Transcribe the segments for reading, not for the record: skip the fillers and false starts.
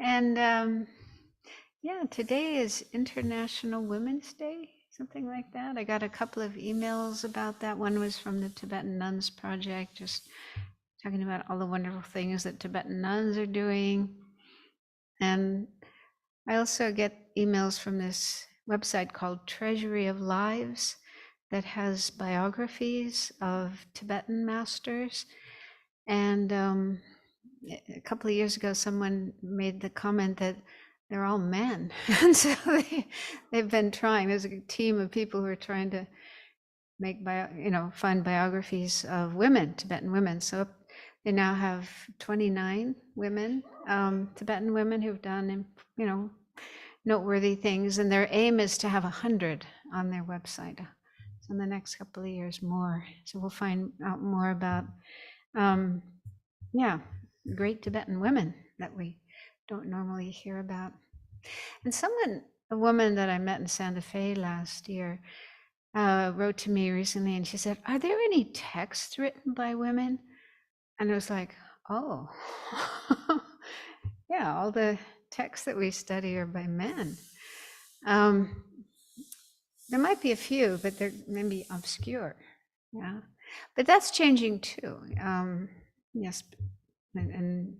And yeah, today is International Women's Day, something like that. I got a couple of emails about that. One was from the Tibetan Nuns Project, just talking about all the wonderful things that Tibetan nuns are doing. And I also get emails from this website called Treasury of Lives that has biographies of Tibetan masters. And a couple of years ago, someone made the comment that they're all men. And so they've been trying. There's a team of people who are trying to make find biographies of women, Tibetan women. So they now have 29 women, Tibetan women who've done, noteworthy things. And their aim is to have 100 on their website. So in the next couple of years, more. So we'll find out more about, great Tibetan women that we don't normally hear about. And a woman that I met in Santa Fe last year, wrote to me recently and she said, "Are there any texts written by women?" And I was like, oh, yeah, all the texts that we study are by men. There might be a few, but they're maybe obscure. Yeah, but that's changing too. Yes, and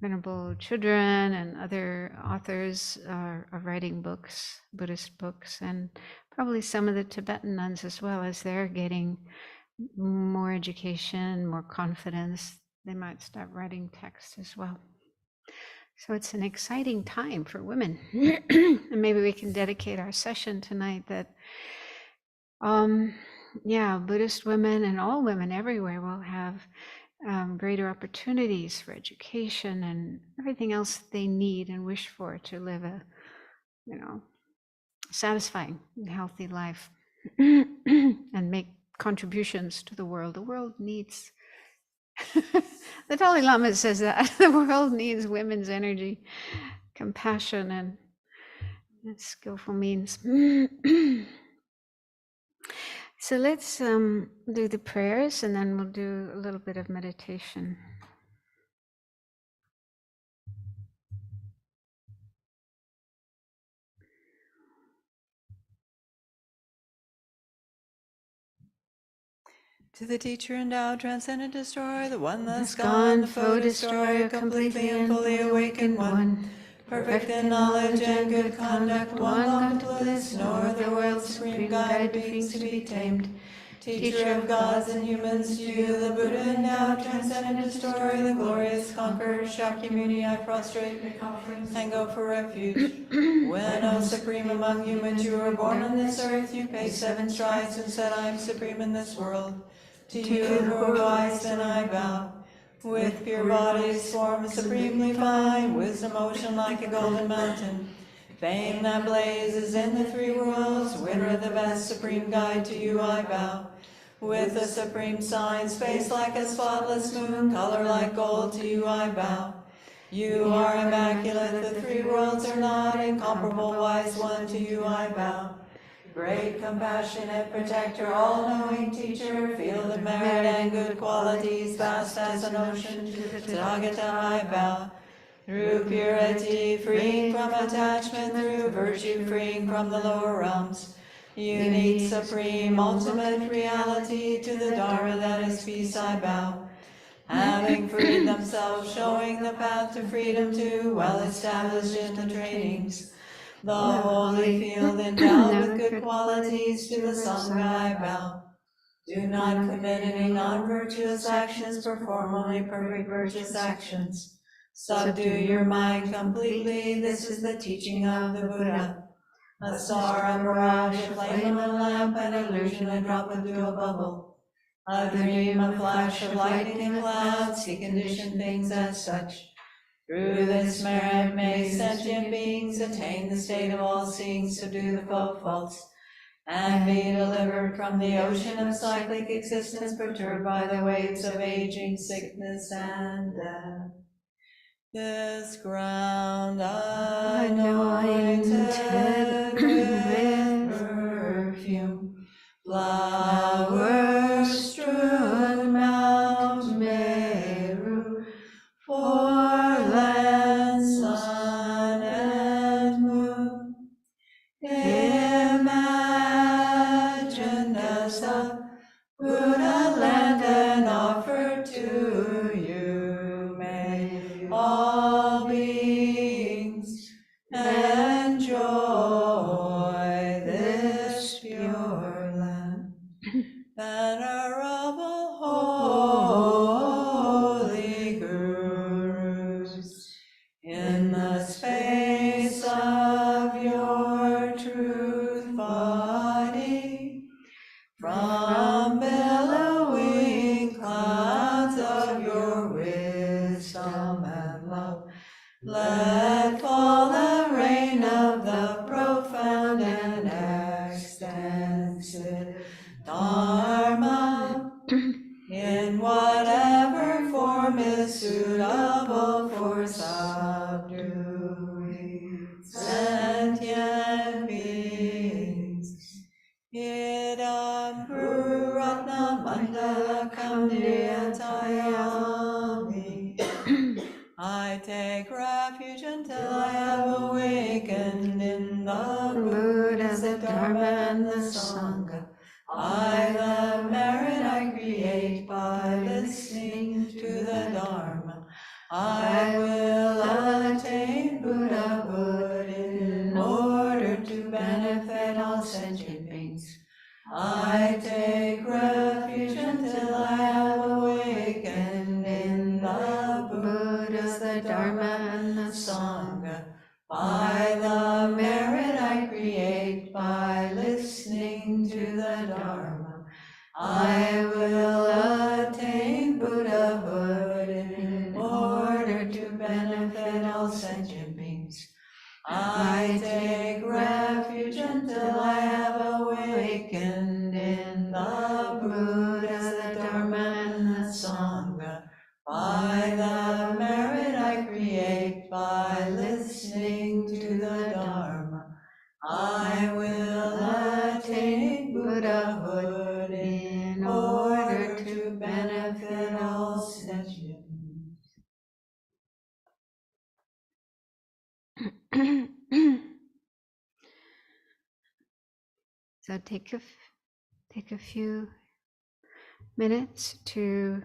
Venerable Chudran and other authors are writing books, Buddhist books, and probably some of the Tibetan nuns as well, as they're getting more education, more confidence, they might start writing texts as well. So it's an exciting time for women. And maybe we can dedicate our session tonight that, Buddhist women and all women everywhere will have greater opportunities for education and everything else they need and wish for to live a, satisfying and healthy life and make contributions to the world. The world needs, the Dalai Lama says that, the world needs women's energy, compassion, and skillful means. So let's do the prayers and then we'll do a little bit of meditation. To the teacher endowed, transcendent destroyer, the one that's gone, the foe destroyer, completely and fully awakened one, perfect in knowledge and good conduct, one gone to bliss, nor the world's supreme guide to beings to be tamed. Teacher of gods and humans, to you, the Buddha endowed, transcendent destroyer, the glorious conqueror, Shakyamuni, I prostrate and go for refuge. When, O supreme among humans, you were born on this earth, you paced 7 strides and said, I am supreme in this world. To you who are wise, then I bow. With pure bodies, form supremely fine, wisdom ocean like a golden mountain. Fame that blazes in the 3 worlds, winner the best supreme guide, to you I bow. With the supreme signs, face like a spotless moon, color like gold, to you I bow. You are immaculate, the 3 worlds are not, incomparable wise one, to you I bow. Great, compassionate protector, all-knowing teacher, field of merit and good qualities, vast as an ocean, to Tathagata I bow. Through purity, freeing from attachment, through virtue, freeing from the lower realms. Unique, supreme, ultimate reality, to the Dharma that is peace I bow. Having freed themselves, showing the path to freedom too, well established in the trainings. The holy field endowed with good qualities, to the Sangha I bow. Do not commit any non-virtuous actions, perform only perfect virtuous actions. Subdue your mind completely, this is the teaching of the Buddha. A star, a mirage, a flame, a lamp, an illusion, a drop into a bubble. A dream, a flash of lightning in clouds, he conditioned things as such. Through this merit may sentient beings attain the state of all-seeing, subdue the foe faults, and be delivered from the ocean of cyclic existence, perturbed by the waves of aging, sickness, and death. This ground anointed with perfume, flowers strewn Mount Meru, 4 lands in the space of your truth body, from billowing clouds of your wisdom and love, let fall the rain of the profound and extensive Dharma, in whatever form is suitable for subduing sentient beings. Idam Puratna Mandala Kamniyatayami. I take refuge until I have awakened in the Buddha, the Dharma, and the Sangha. By the merit I create by listening to the Dharma, I will attain Buddhahood in order to benefit all sentient beings. I take refuge until I have awakened in the Buddha, the Dharma, and the Sangha. By the merit I create by listening to the Dharma, I will attain Buddhahood in order to benefit all sentient beings. I take refuge until I have awakened in the Buddha, the Dharma, and the Sangha. By the merit I create by listening to the Dharma, I will attain Buddhahood in order to benefit all sentient beings. So take a few minutes to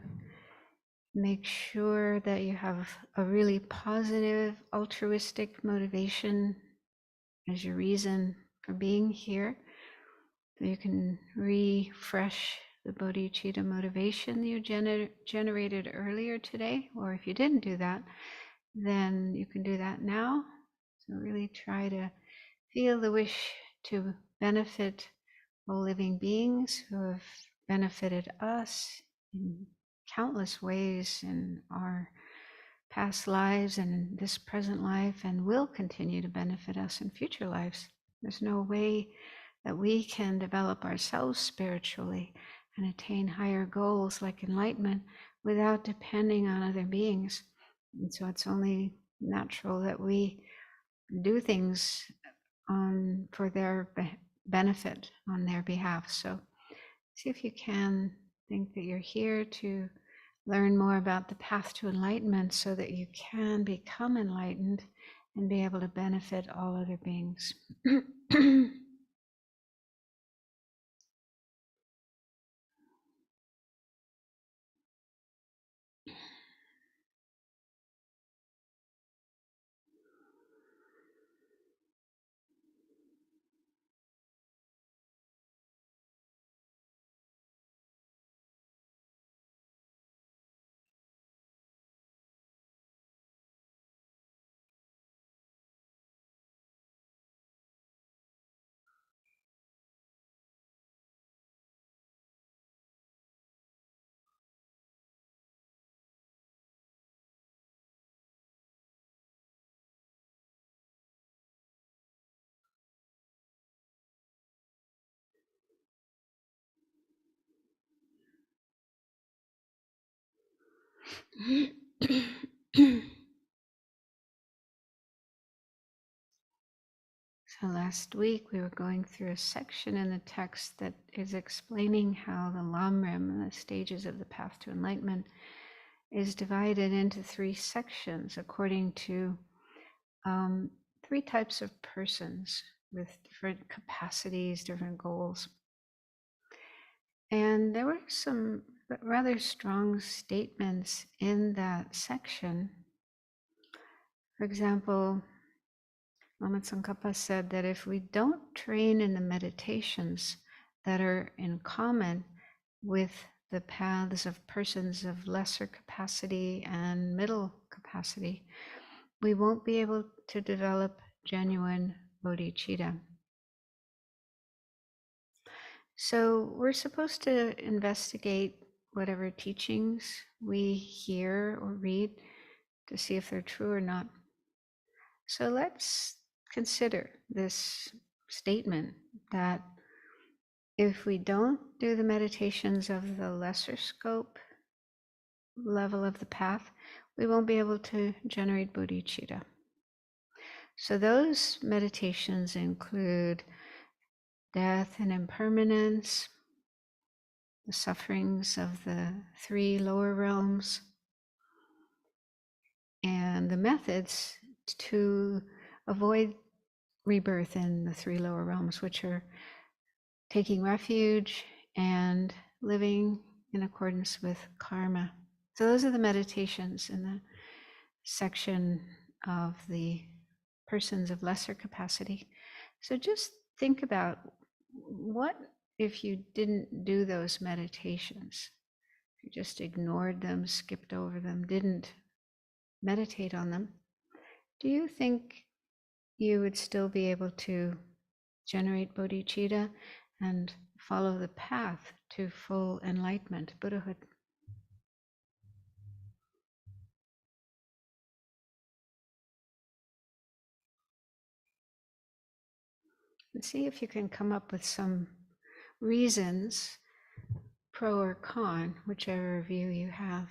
make sure that you have a really positive, altruistic motivation as your reason for being here. So you can refresh the bodhicitta motivation that you generated earlier today, or if you didn't do that, then you can do that now. So really try to feel the wish to benefit all living beings who have benefited us in countless ways in our past lives and in this present life, and will continue to benefit us in future lives. There's no way that we can develop ourselves spiritually and attain higher goals like enlightenment without depending on other beings. And so it's only natural that we do things for their benefit on their behalf. So see if you can think that you're here to learn more about the path to enlightenment so that you can become enlightened and be able to benefit all other beings. So last week we were going through a section in the text that is explaining how the Lamrim, the stages of the path to enlightenment, is divided into 3 sections according to 3 types of persons with different capacities, different goals. And there were some rather strong statements in that section. For example, Lama Tsongkhapa said that if we don't train in the meditations that are in common with the paths of persons of lesser capacity and middle capacity, we won't be able to develop genuine bodhicitta. So we're supposed to investigate whatever teachings we hear or read to see if they're true or not. So let's consider this statement that if we don't do the meditations of the lesser scope level of the path, we won't be able to generate bodhicitta. So those meditations include death and impermanence, the sufferings of the three lower realms, and the methods to avoid rebirth in the three lower realms, which are taking refuge and living in accordance with karma. So those are the meditations in the section of the persons of lesser capacity. So just think about, what if you didn't do those meditations? If you just ignored them, skipped over them, didn't meditate on them, do you think you would still be able to generate bodhicitta and follow the path to full enlightenment, Buddhahood? And see if you can come up with some reasons, pro or con, whichever view you have.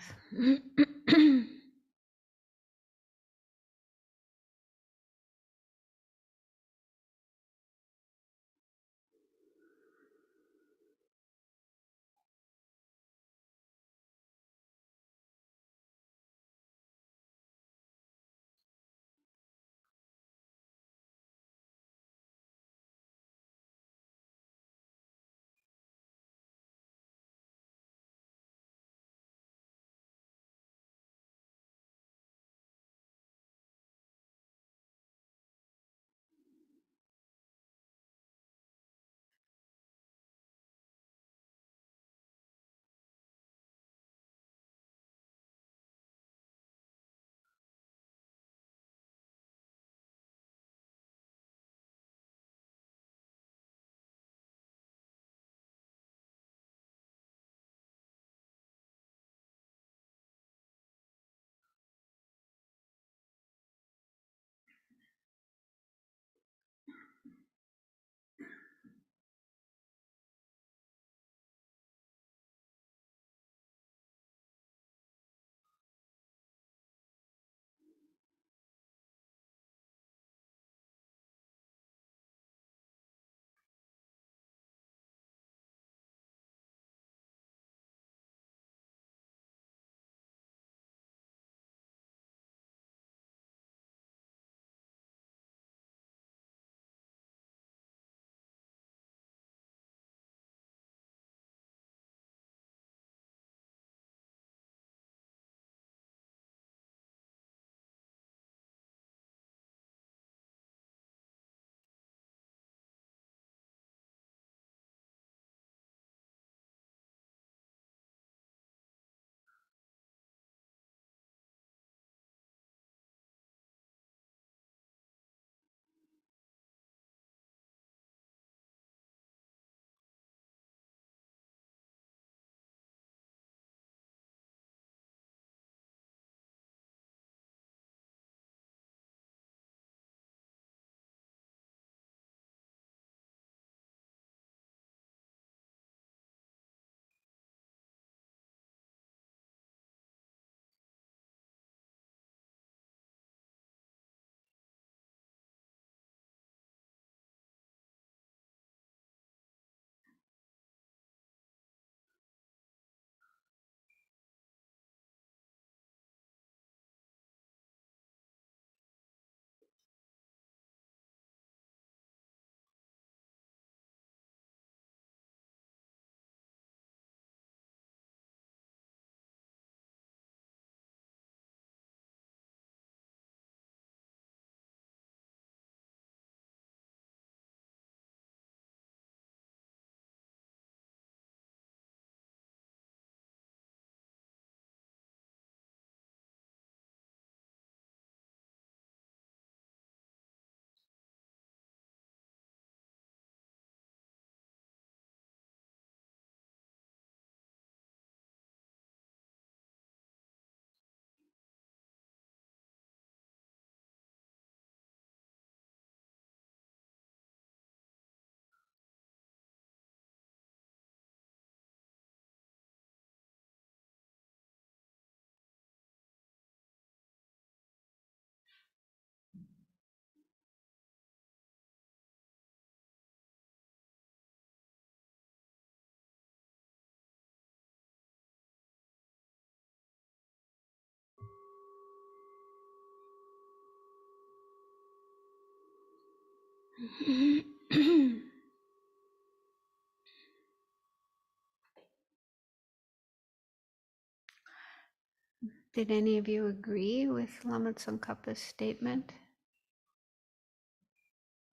Did any of you agree with Lama Tsongkhapa's statement?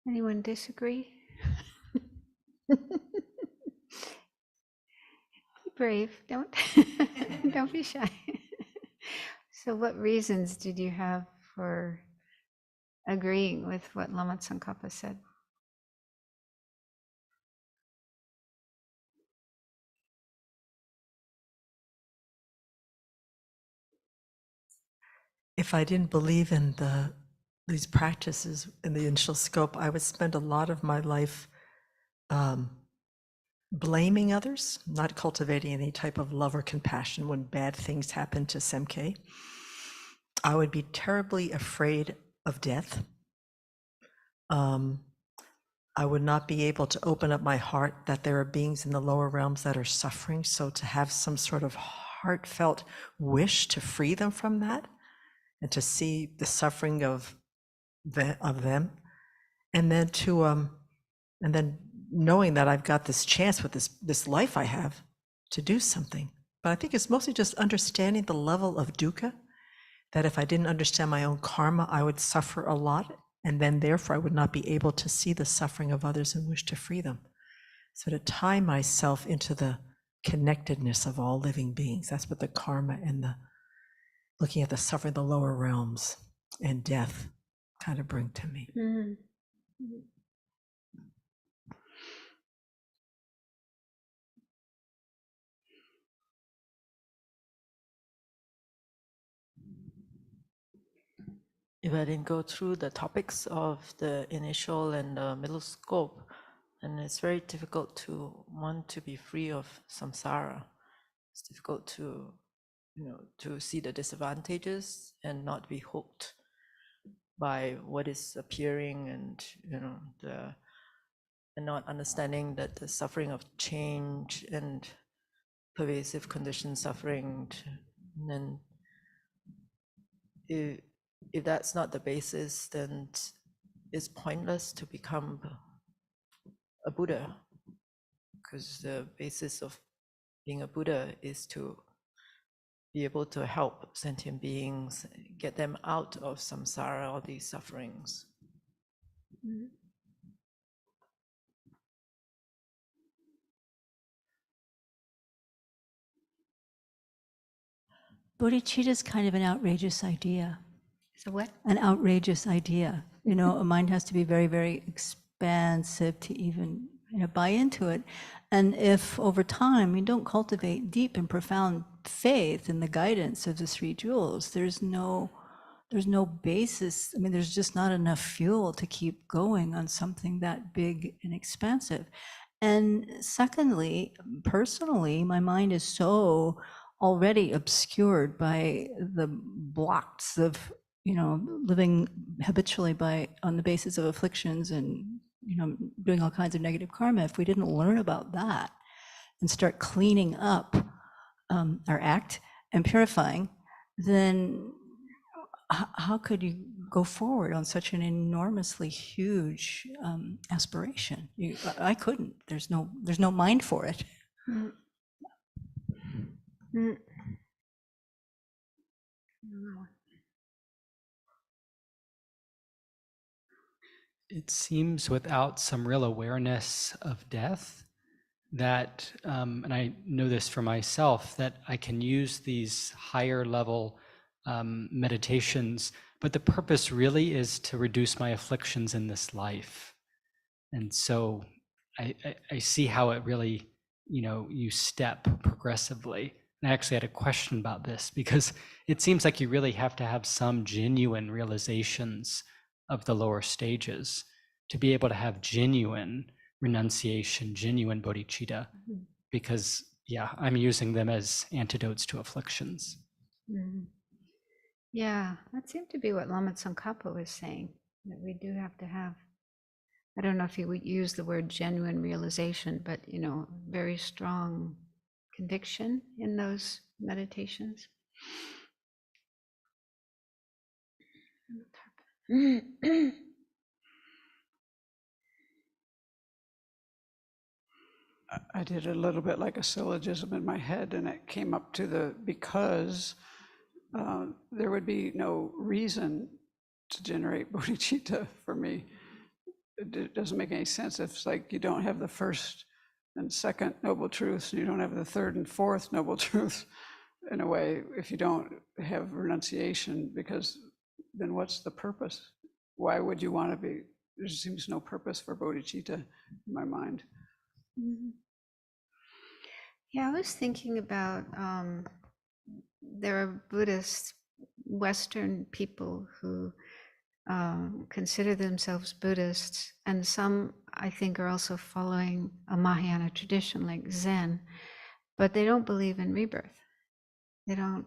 Anyone disagree? Be brave. Don't don't be shy. So what reasons did you have for agreeing with what Lama Tsongkhapa said? If I didn't believe in these practices in the initial scope, I would spend a lot of my life blaming others, not cultivating any type of love or compassion when bad things happen to Semke. I would be terribly afraid of death. I would not be able to open up my heart that there are beings in the lower realms that are suffering. So to have some sort of heartfelt wish to free them from that and to see the suffering of them, and then knowing that I've got this chance with this life I have to do something. But I think it's mostly just understanding the level of dukkha, that if I didn't understand my own karma, I would suffer a lot, and then therefore I would not be able to see the suffering of others and wish to free them. So to tie myself into the connectedness of all living beings, that's what the karma and the looking at the suffering of the lower realms and death kind of bring to me. Mm. If I didn't go through the topics of the initial and the middle scope, then it's very difficult to want to be free of samsara. It's difficult to, to see the disadvantages and not be hooked by what is appearing, and and not understanding that the suffering of change and pervasive condition suffering, and then if that's not the basis, then it's pointless to become a Buddha, because the basis of being a Buddha is to be able to help sentient beings, get them out of samsara, all these sufferings. Mm. Bodhicitta is kind of an outrageous idea. So what? An outrageous idea. A mind has to be very, very expansive to even buy into it. And if over time you don't cultivate deep and profound faith in the guidance of the three jewels, there's no basis. I mean, there's just not enough fuel to keep going on something that big and expansive. And secondly, personally, my mind is so already obscured by the blocks of living habitually on the basis of afflictions and doing all kinds of negative karma. If we didn't learn about that and start cleaning up our act and purifying, then how could you go forward on such an enormously huge aspiration? I couldn't. There's no mind for it. Mm. Mm. It seems without some real awareness of death that, and I know this for myself, that I can use these higher level meditations, but the purpose really is to reduce my afflictions in this life. And so I see how it really, you step progressively. And I actually had a question about this, because it seems like you really have to have some genuine realizations of the lower stages to be able to have genuine renunciation, genuine bodhicitta, because I'm using them as antidotes to afflictions. Mm. Yeah, that seemed to be what Lama Tsongkhapa was saying, that we do have to have, I don't know if he would use the word genuine realization, but very strong conviction in those meditations. I did a little bit like a syllogism in my head, and it came up to the because there would be no reason to generate bodhicitta for me. It doesn't make any sense. If it's like you don't have the first and second noble truths, and you don't have the third and fourth noble truths, in a way, if you don't have renunciation, because then what's the purpose? Why would you want to be? There seems no purpose for bodhicitta in my mind. Mhm. Yeah, I was thinking about there are Buddhist Western people who consider themselves Buddhists, and some I think are also following a Mahayana tradition like Zen, but they don't believe in rebirth. They don't.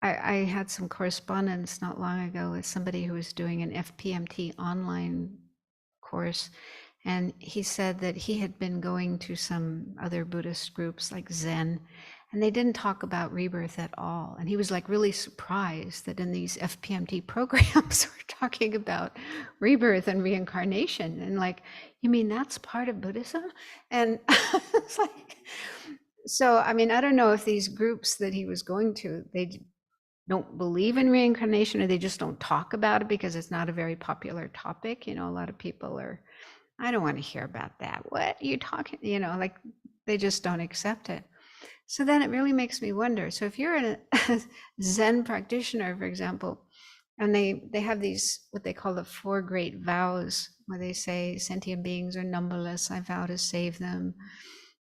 I had some correspondence not long ago with somebody who was doing an FPMT online course, and he said that he had been going to some other Buddhist groups like Zen, and they didn't talk about rebirth at all. And he was like really surprised that in these FPMT programs we're talking about rebirth and reincarnation. And like, you mean that's part of Buddhism? And it's like, so I mean, I don't know if these groups that he was going to, they don't believe in reincarnation, or they just don't talk about it because it's not a very popular topic. You know, a lot of people are, I don't want to hear about that. What are you talking? You know, like they just don't accept it. So then it really makes me wonder. So if you're a Zen practitioner, for example, and they have these, what they call the 4 great vows, where they say sentient beings are numberless, I vow to save them.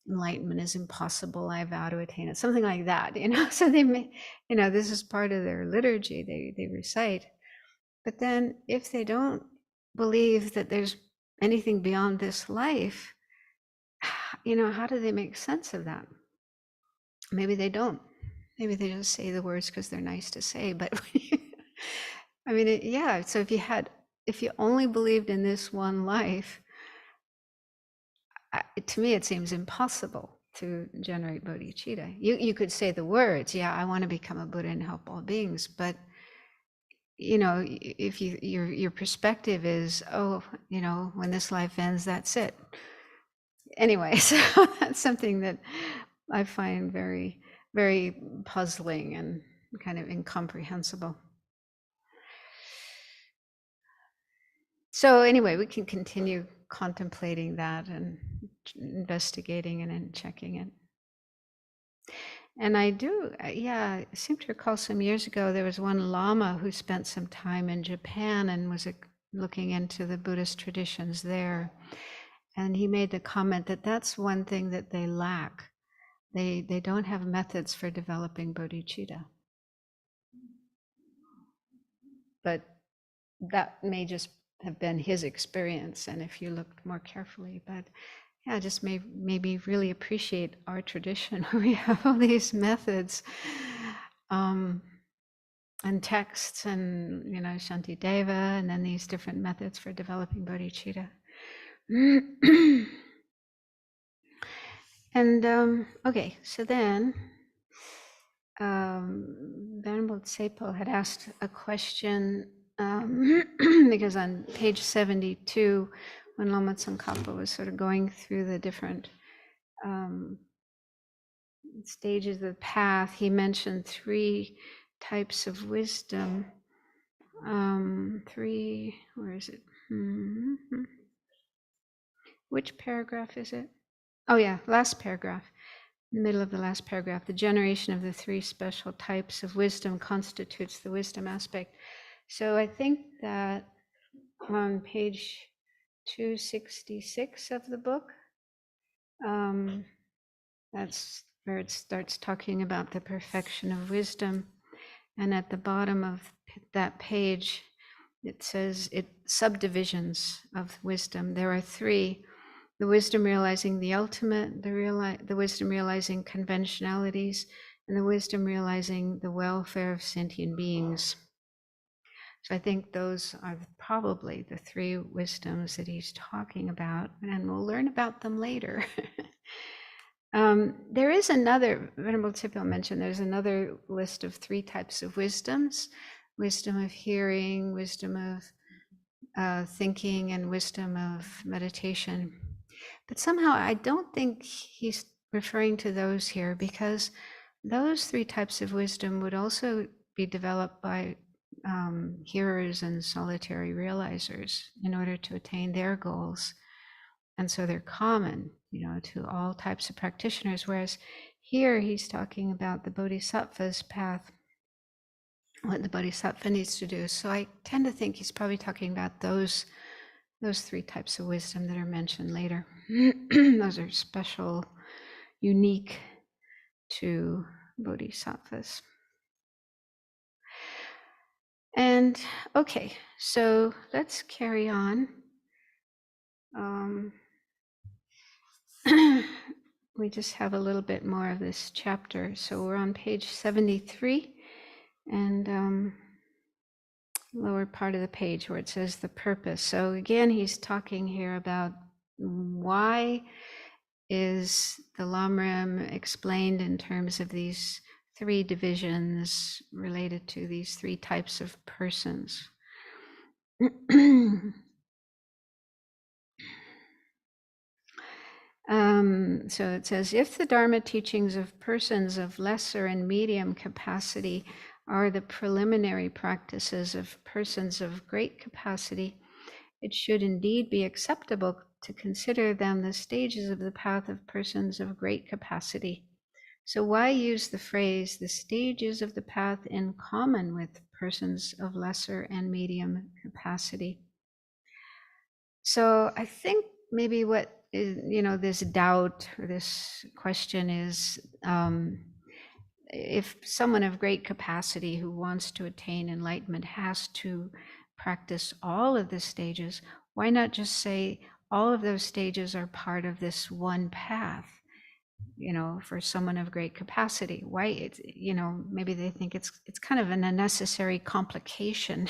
Enlightenment is impossible, I vow to attain it. Something like that, you know. So they may, you know, this is part of their liturgy, they recite. But then if they don't believe that there's anything beyond this life, you know, how do they make sense of that? Maybe they don't. Maybe they just say the words because they're nice to say. But I mean, yeah. So if you only believed in this one life, to me, it seems impossible to generate bodhicitta. You could say the words, yeah, I want to become a Buddha and help all beings, but you know, if your perspective is, oh, you know, when this life ends, that's it. Anyway, so that's something that I find very, very puzzling and kind of incomprehensible. So anyway, we can continue contemplating that and investigating and then checking it. And I do, yeah, I seem to recall some years ago there was one Lama who spent some time in Japan and was looking into the Buddhist traditions there. And he made the comment that that's one thing that they lack. They don't have methods for developing bodhicitta. But that may just have been his experience, and if you looked more carefully, but yeah, just maybe really appreciate our tradition where we have all these methods and texts, and you know, Shantideva, and then these different methods for developing bodhicitta. And okay, so then Venerable Tsepo had asked a question because on page 72, when Lama Tsongkhapa was sort of going through the different stages of the path, he mentioned 3 types of wisdom. 3, where is it? Which paragraph is it? Oh yeah, last paragraph. In the middle of the last paragraph, the generation of the 3 special types of wisdom constitutes the wisdom aspect. So I think that on page 266 of the book, that's where it starts talking about the perfection of wisdom. And at the bottom of that page, it says subdivisions of wisdom. There are 3. The wisdom realizing the ultimate, the wisdom realizing conventionalities, and the wisdom realizing the welfare of sentient beings. So I think those are probably the 3 wisdoms that he's talking about, and we'll learn about them later. There is another, Venerable Tsepo mentioned, there's another list of 3 types of wisdoms: wisdom of hearing, wisdom of thinking, and wisdom of meditation. But somehow I don't think he's referring to those here, because those three types of wisdom would also be developed by hearers and solitary realizers in order to attain their goals. And so they're common, to all types of practitioners. Whereas here he's talking about the bodhisattva's path, what the bodhisattva needs to do. So I tend to think he's probably talking about those three types of wisdom that are mentioned later. Those are special, unique to bodhisattvas. And okay, so let's carry on. We just have a little bit more of this chapter. So we're on page 73, and lower part of the page where it says the purpose. So again, he's talking here about why is the Lamrim explained in terms of these three divisions related to these three types of persons. So it says, if the Dharma teachings of persons of lesser and medium capacity are the preliminary practices of persons of great capacity, it should indeed be acceptable to consider them the stages of the path of persons of great capacity. So why use the phrase, the stages of the path, in common with persons of lesser and medium capacity? So I think maybe what is, this doubt or this question is, if someone of great capacity who wants to attain enlightenment has to practice all of the stages, why not just say all of those stages are part of this one path? For someone of great capacity, why it's, maybe they think it's kind of an unnecessary complication,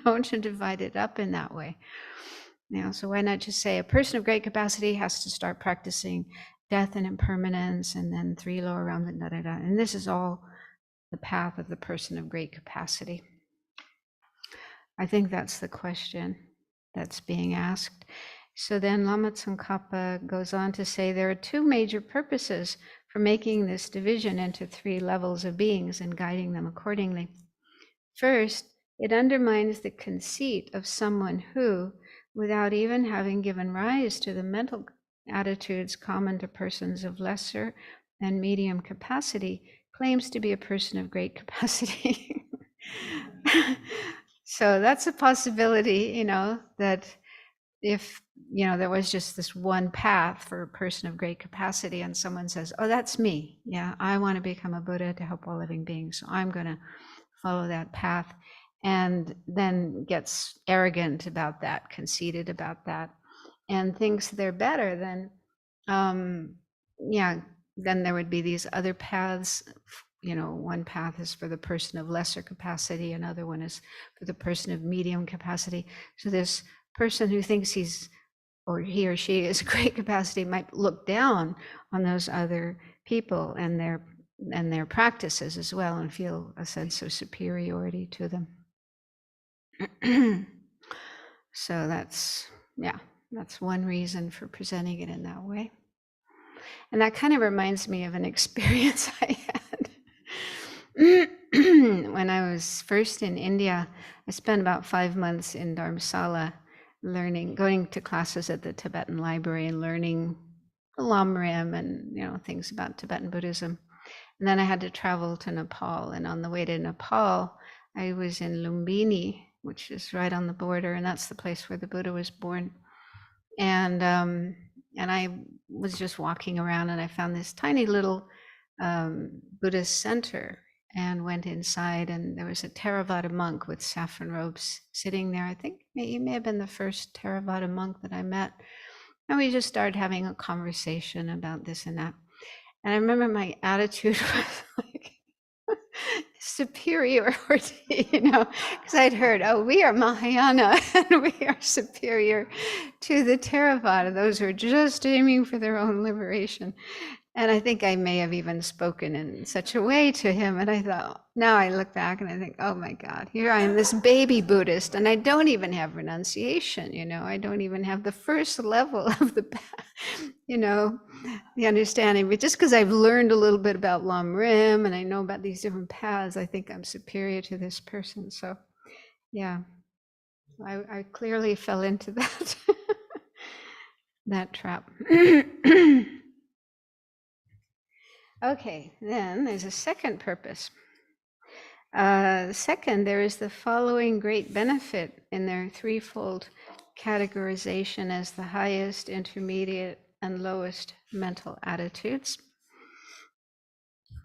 to divide it up in that way. So why not just say a person of great capacity has to start practicing death and impermanence, and then 3 lower realms, and and this is all the path of the person of great capacity. I think that's the question that's being asked. So then Lama Tsongkhapa goes on to say there are 2 major purposes for making this division into 3 levels of beings and guiding them accordingly. First, it undermines the conceit of someone who, without even having given rise to the mental attitudes common to persons of lesser and medium capacity, claims to be a person of great capacity. So that's a possibility, that if, there was just this one path for a person of great capacity, and someone says, oh, that's me. Yeah, I want to become a Buddha to help all living beings, so I'm going to follow that path, and then gets arrogant about that, conceited about that, and thinks they're better, then then there would be these other paths. One path is for the person of lesser capacity, another one is for the person of medium capacity. So this person who thinks he or she is great capacity might look down on those other people and their practices as well, and feel a sense of superiority to them. So that's one reason for presenting it in that way. And that kind of reminds me of an experience I had. When I was first in India, I spent about 5 months in Dharamsala going to classes at the Tibetan library and learning the Lamrim and things about Tibetan Buddhism. And then I had to travel to Nepal, and on the way to Nepal, I was in Lumbini, which is right on the border, and that's the place where the Buddha was born. And I was just walking around, and I found this tiny little Buddhist center, and went inside, and there was a Theravada monk with saffron robes sitting there. I think he may have been the first Theravada monk that I met. And we just started having a conversation about this and that. And I remember my attitude was like superiority, because I'd heard, oh, we are Mahayana and we are superior to the Theravada, those who are just aiming for their own liberation. And I think I may have even spoken in such a way to him. And I thought, now I look back and I think, oh my God, here I am, this baby Buddhist, and I don't even have renunciation, I don't even have the first level of the, the understanding. But just because I've learned a little bit about Lamrim and I know about these different paths, I think I'm superior to this person. So yeah, I clearly fell into that, that trap. Okay, then there's a second purpose. Second, there is the following great benefit in their threefold categorization as the highest, intermediate, and lowest mental attitudes.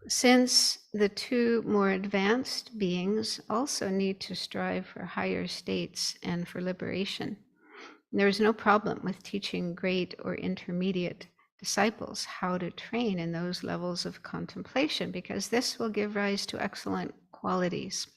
Since the two more advanced beings also need to strive for higher states and for liberation, there is no problem with teaching great or intermediate disciples how to train in those levels of contemplation, because this will give rise to excellent qualities.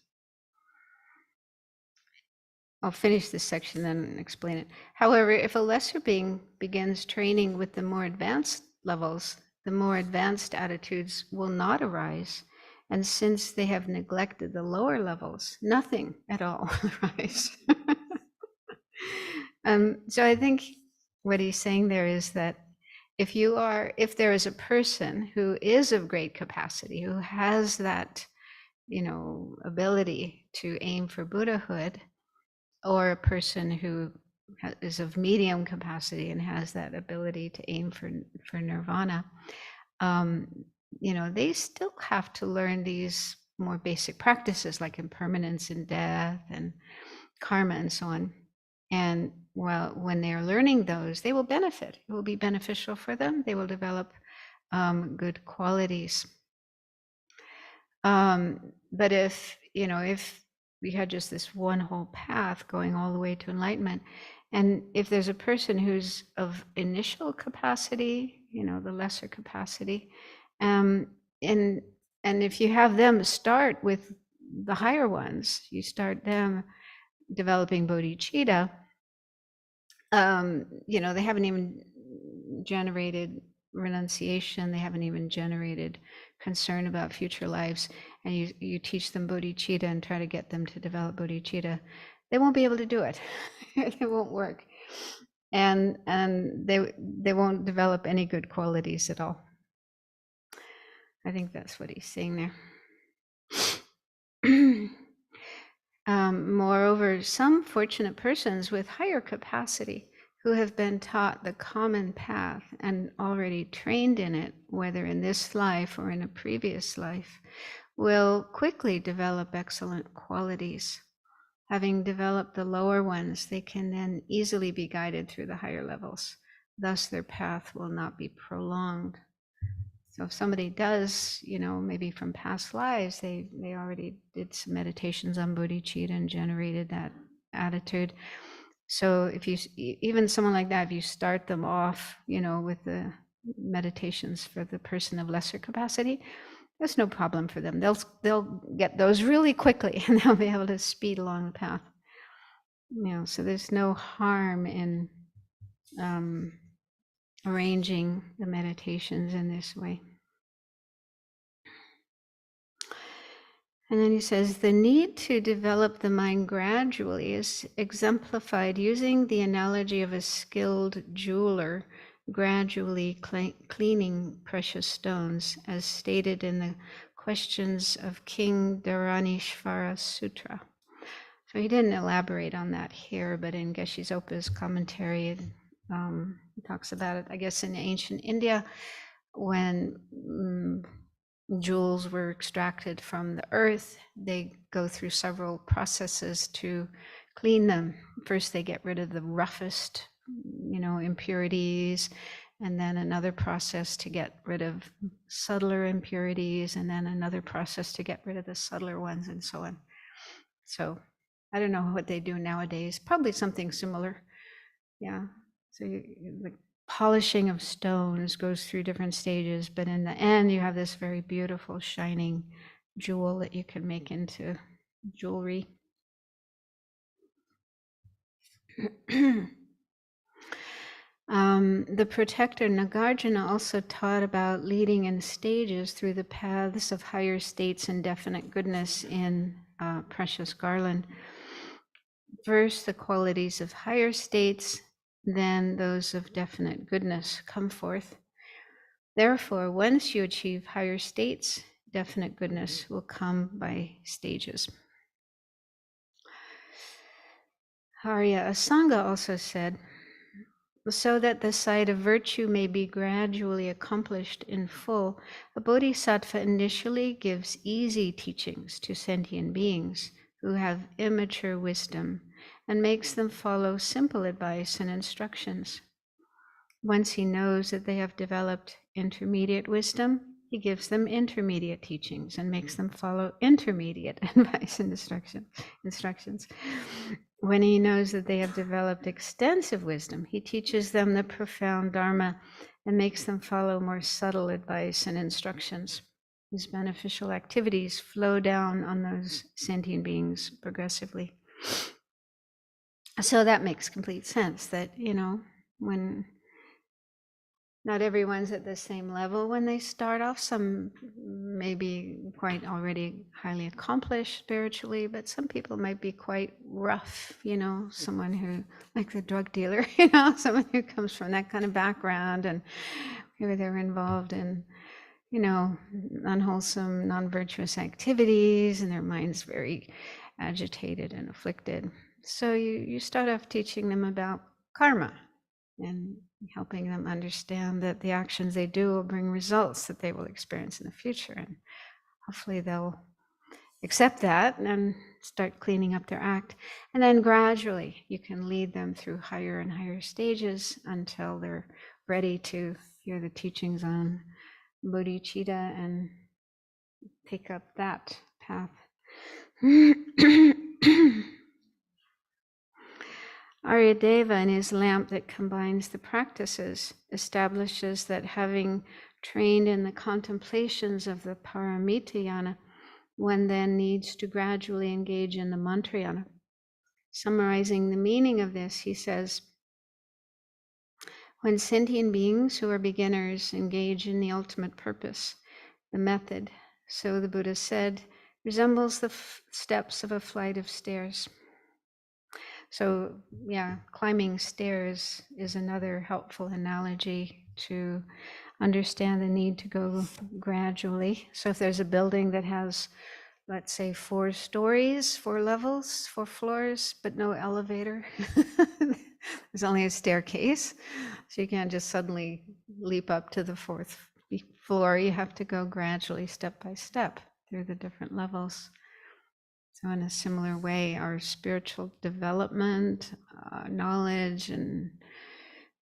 I'll finish this section then and explain it. However, if a lesser being begins training with the more advanced levels, the more advanced attitudes will not arise. And since they have neglected the lower levels, nothing at all will arise. So I think what he's saying there is that if there is a person who is of great capacity, who has that, ability to aim for Buddhahood, or a person who is of medium capacity and has that ability to aim for nirvana, they still have to learn these more basic practices like impermanence and death and karma and so on. And when they are learning those, they will benefit. It will be beneficial for them. They will develop good qualities. But if we had just this one whole path going all the way to enlightenment, and if there's a person who's of initial capacity, the lesser capacity, and if you have them start with the higher ones, you start them developing bodhicitta, they haven't even generated renunciation, they haven't even generated concern about future lives, and you teach them bodhicitta and try to get them to develop bodhicitta, they won't be able to do it. It won't work, and they won't develop any good qualities at all. I think that's what he's saying there. Moreover, some fortunate persons with higher capacity who have been taught the common path and already trained in it, whether in this life or in a previous life, will quickly develop excellent qualities. Having developed the lower ones, they can then easily be guided through the higher levels. Thus, their path will not be prolonged. So if somebody does, maybe from past lives, they already did some meditations on bodhicitta and generated that attitude. So if even someone like that, if you start them off, with the meditations for the person of lesser capacity, there's no problem for them. They'll get those really quickly and they'll be able to speed along the path. So there's no harm in arranging the meditations in this way. And then he says, the need to develop the mind gradually is exemplified using the analogy of a skilled jeweler gradually cleaning precious stones, as stated in the Questions of King Dharanishvara Sutra. So he didn't elaborate on that here, but in Geshe-Zopa's commentary, it talks about it, I guess, in ancient India, when jewels were extracted from the earth, they go through several processes to clean them. First, they get rid of the roughest, impurities, and then another process to get rid of subtler impurities, and then another process to get rid of the subtler ones, and so on. So I don't know what they do nowadays, probably something similar. Yeah. So the polishing of stones goes through different stages, but in the end, you have this very beautiful, shining jewel that you can make into jewelry. the protector Nagarjuna also taught about leading in stages through the paths of higher states and definite goodness in Precious Garland. First, the qualities of higher states, then those of definite goodness come forth. Therefore, once you achieve higher states, definite goodness will come by stages. Arya Asanga also said, so that the sight of virtue may be gradually accomplished in full, a bodhisattva initially gives easy teachings to sentient beings who have immature wisdom and makes them follow simple advice and instructions. Once he knows that they have developed intermediate wisdom, he gives them intermediate teachings and makes them follow intermediate advice and instructions. When he knows that they have developed extensive wisdom, he teaches them the profound Dharma and makes them follow more subtle advice and instructions. His beneficial activities flow down on those sentient beings progressively. So that makes complete sense that, when not everyone's at the same level when they start off. Some may be quite already highly accomplished spiritually, but some people might be quite rough, someone who, like the drug dealer, someone who comes from that kind of background and maybe they're involved in, unwholesome, non-virtuous activities and their mind's very agitated and afflicted. So you start off teaching them about karma and helping them understand that the actions they do will bring results that they will experience in the future. And hopefully they'll accept that and start cleaning up their act. And then gradually you can lead them through higher and higher stages until they're ready to hear the teachings on bodhicitta and take up that path. Aryadeva, in his lamp that combines the practices, establishes that having trained in the contemplations of the paramitayana, one then needs to gradually engage in the mantrayana. Summarizing the meaning of this, he says, when sentient beings who are beginners engage in the ultimate purpose, the method, so the Buddha said, resembles the steps of a flight of stairs. So, climbing stairs is another helpful analogy to understand the need to go gradually. So if there's a building that has, let's say, 4 stories, 4 levels, 4 floors, but no elevator, there's only a staircase. So you can't just suddenly leap up to the 4th floor. You have to go gradually, step by step, through the different levels. So in a similar way, our spiritual development, knowledge and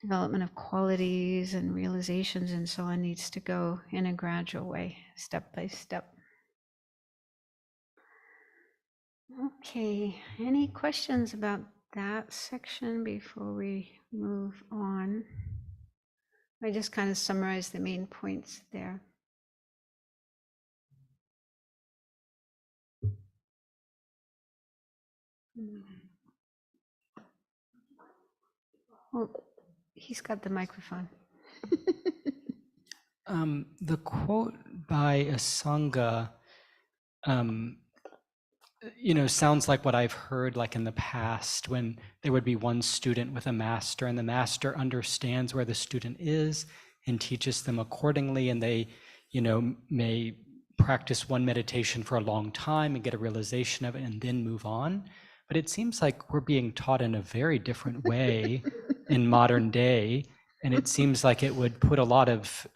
development of qualities and realizations and so on needs to go in a gradual way, step by step. Okay, any questions about that section before we move on? I just kind of summarized the main points there. Well, he's got the microphone. The quote by Asanga, sounds like what I've heard like in the past when there would be one student with a master and the master understands where the student is and teaches them accordingly, and they, may practice one meditation for a long time and get a realization of it and then move on. But it seems like we're being taught in a very different way in modern day, and it seems like it would put a lot of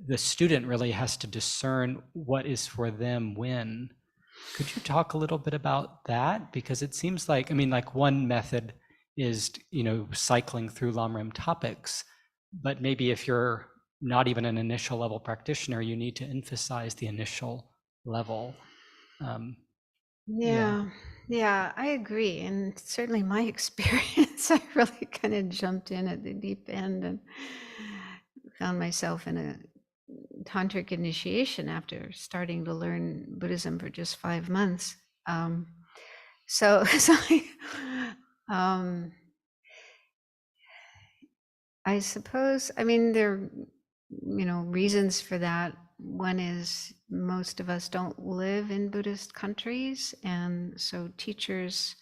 the student really has to discern what is for them when. Could you talk a little bit about that? Because it seems like, one method is, cycling through Lamrim topics, but maybe if you're not even an initial level practitioner, you need to emphasize the initial level. Yeah, I agree. And certainly my experience, I really kind of jumped in at the deep end and found myself in a tantric initiation after starting to learn Buddhism for just 5 months. So I suppose, I mean, there are, reasons for that. One is most of us don't live in Buddhist countries, and so teachers,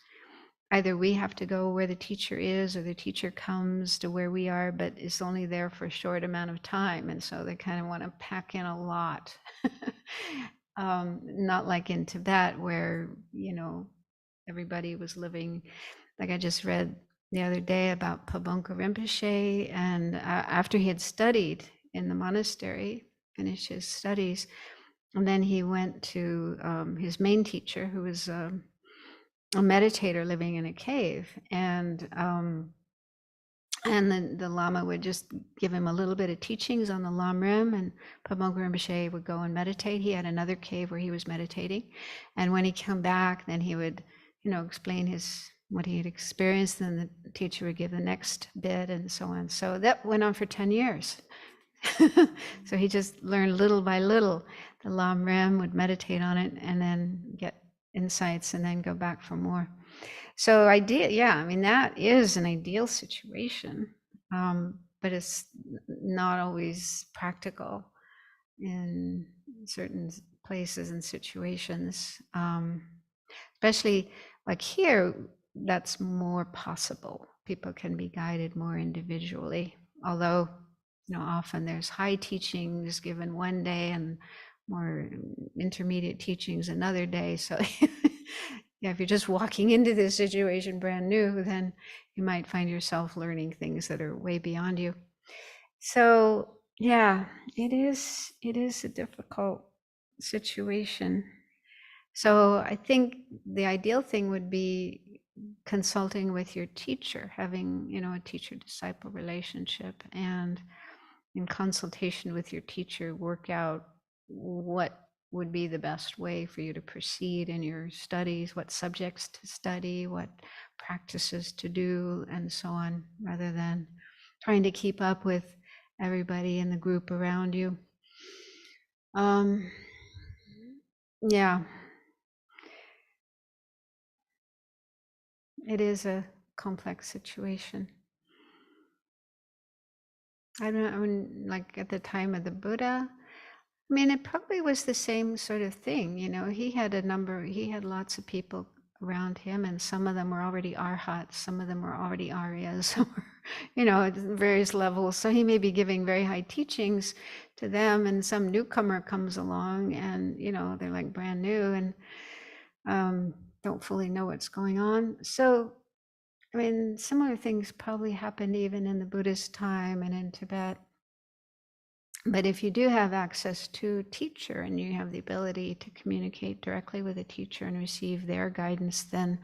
either we have to go where the teacher is or the teacher comes to where we are, but is only there for a short amount of time, and so they kind of want to pack in a lot. Not like in Tibet where, everybody was living, like I just read the other day about Pabonka Rinpoche, and after he had studied in the monastery, finished his studies, and then he went to his main teacher, who was a meditator living in a cave, and then the Lama would just give him a little bit of teachings on the Lamrim, and Pabonka Rinpoche would go and meditate. He had another cave where he was meditating, and when he came back, then he would, explain what he had experienced, and the teacher would give the next bit, and so on. So that went on for 10 years. So he just learned little by little. The Lamrim would meditate on it, and then get insights, and then go back for more. So that is an ideal situation, but it's not always practical in certain places and situations, especially like here, that's more possible. People can be guided more individually, although, often there's high teachings given one day and more intermediate teachings another day. So yeah, if you're just walking into this situation brand new, then you might find yourself learning things that are way beyond you. So yeah, it is a difficult situation. So I think the ideal thing would be consulting with your teacher, having, a teacher-disciple relationship, and in consultation with your teacher, work out what would be the best way for you to proceed in your studies, what subjects to study, what practices to do, and so on, rather than trying to keep up with everybody in the group around you. Yeah, it is a complex situation. I don't know, I mean, like at the time of the Buddha, I mean, it probably was the same sort of thing. He had lots of people around him, and some of them were already arhats, some of them were already aryas, at various levels. So he may be giving very high teachings to them, and some newcomer comes along, and, they're like brand new and don't fully know what's going on. So, I mean, similar things probably happened even in the Buddhist time and in Tibet. But if you do have access to a teacher and you have the ability to communicate directly with a teacher and receive their guidance, then,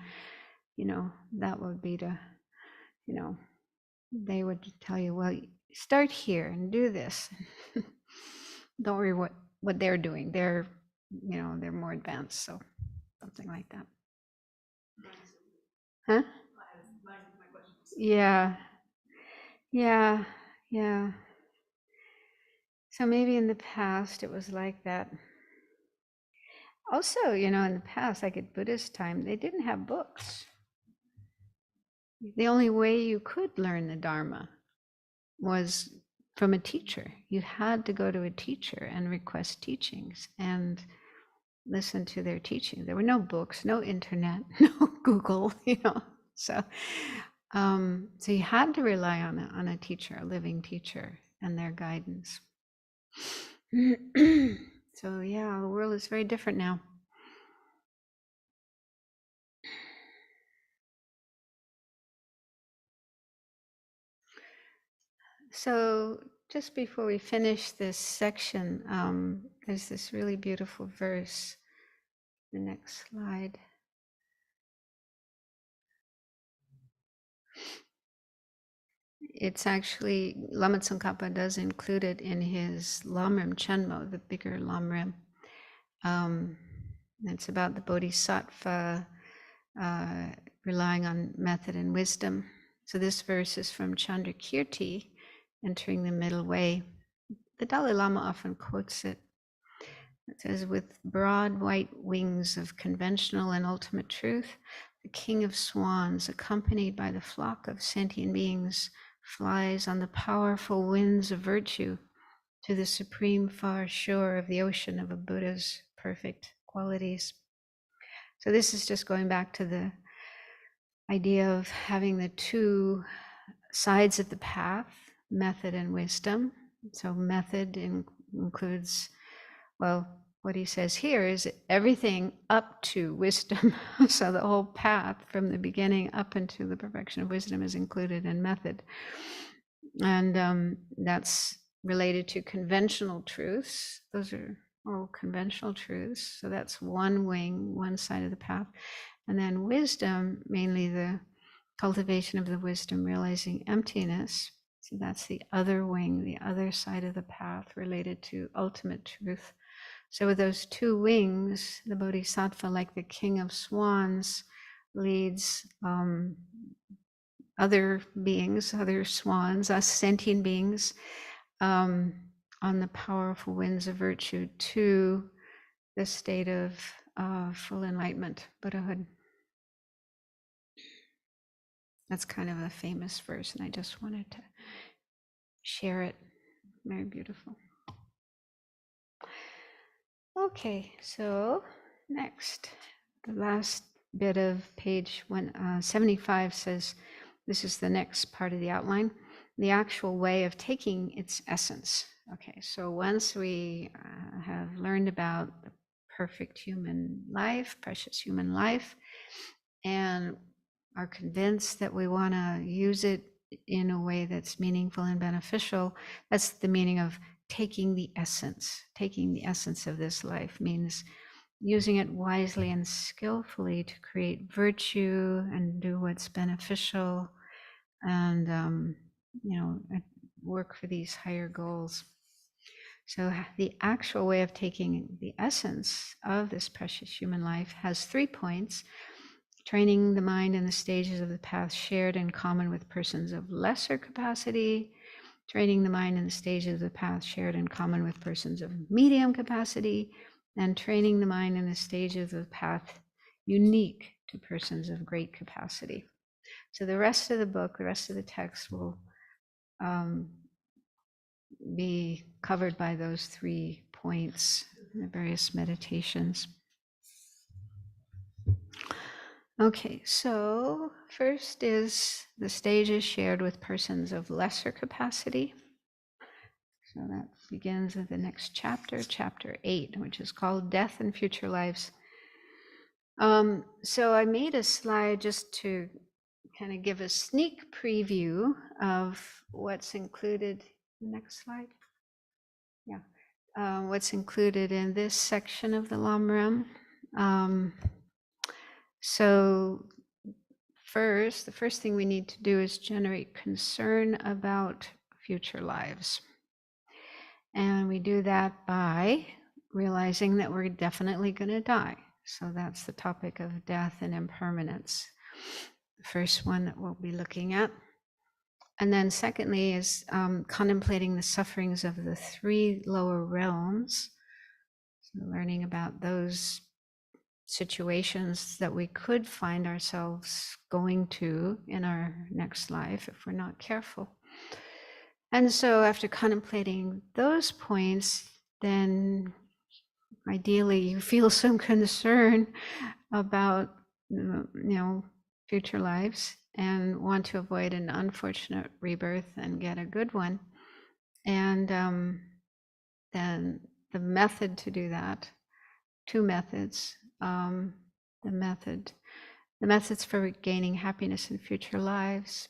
that would be they would tell you, well, start here and do this. Don't worry what they're doing. They're more advanced, so something like that. Huh? Yeah. So maybe in the past it was like that. Also, in the past, like at Buddhist time, they didn't have books. The only way you could learn the Dharma was from a teacher. You had to go to a teacher and request teachings and listen to their teaching. There were no books, no internet, no Google, So, so you had to rely on a teacher, a living teacher, and their guidance. So yeah, the world is very different now. So just before we finish this section, there's this really beautiful verse. The next slide. It's actually, Lama Tsongkhapa does include it in his Lamrim Chenmo, the bigger Lamrim. It's about the Bodhisattva relying on method and wisdom. So this verse is from Chandrakirti, Entering the Middle Way. The Dalai Lama often quotes it. It says, with broad white wings of conventional and ultimate truth, the king of swans, accompanied by the flock of sentient beings, flies on the powerful winds of virtue to the supreme far shore of the ocean of a Buddha's perfect qualities. So this is just going back to the idea of having the two sides of the path, method and wisdom. So method includes, well, what he says here is everything up to wisdom. So the whole path from the beginning up into the perfection of wisdom is included in method. And that's related to conventional truths. Those are all conventional truths. So that's one wing, one side of the path. And then wisdom, mainly the cultivation of the wisdom, realizing emptiness. So that's the other wing, the other side of the path related to ultimate truth. So with those two wings, the Bodhisattva, like the king of swans, leads other beings, other swans, us sentient beings, on the powerful winds of virtue to the state of full enlightenment, Buddhahood. That's kind of a famous verse, and I just wanted to share it. Very beautiful. Okay, so next, the last bit of page 75 says, this is the next part of the outline, the actual way of taking its essence. Okay, so once we have learned about the perfect human life, precious human life, and are convinced that we want to use it in a way that's meaningful and beneficial, that's the meaning of taking the essence. Taking the essence of this life means using it wisely and skillfully to create virtue and do what's beneficial and work for these higher goals. So the actual way of taking the essence of this precious human life has 3 points: training the mind in the stages of the path shared in common with persons of lesser capacity, training the mind in the stages of the path shared in common with persons of medium capacity, and training the mind in the stages of the path unique to persons of great capacity. So the rest of the book, the rest of the text will be covered by those 3 points in the various meditations. Okay, so first is the stages shared with persons of lesser capacity. So that begins with the next chapter, chapter 8, which is called Death and Future Lives. So I made a slide just to kind of give a sneak preview of what's included. Next slide. Yeah. What's included in this section of the Lamrim. So the first thing we need to do is generate concern about future lives. And we do that by realizing that we're definitely going to die. So that's the topic of death and impermanence, the first one that we'll be looking at. And then secondly is contemplating the sufferings of the 3 lower realms, so learning about those situations that we could find ourselves going to in our next life if we're not careful. And so after contemplating those points, then ideally you feel some concern about future lives and want to avoid an unfortunate rebirth and get a good one. And then the method to do that, 2 methods. The methods for gaining happiness in future lives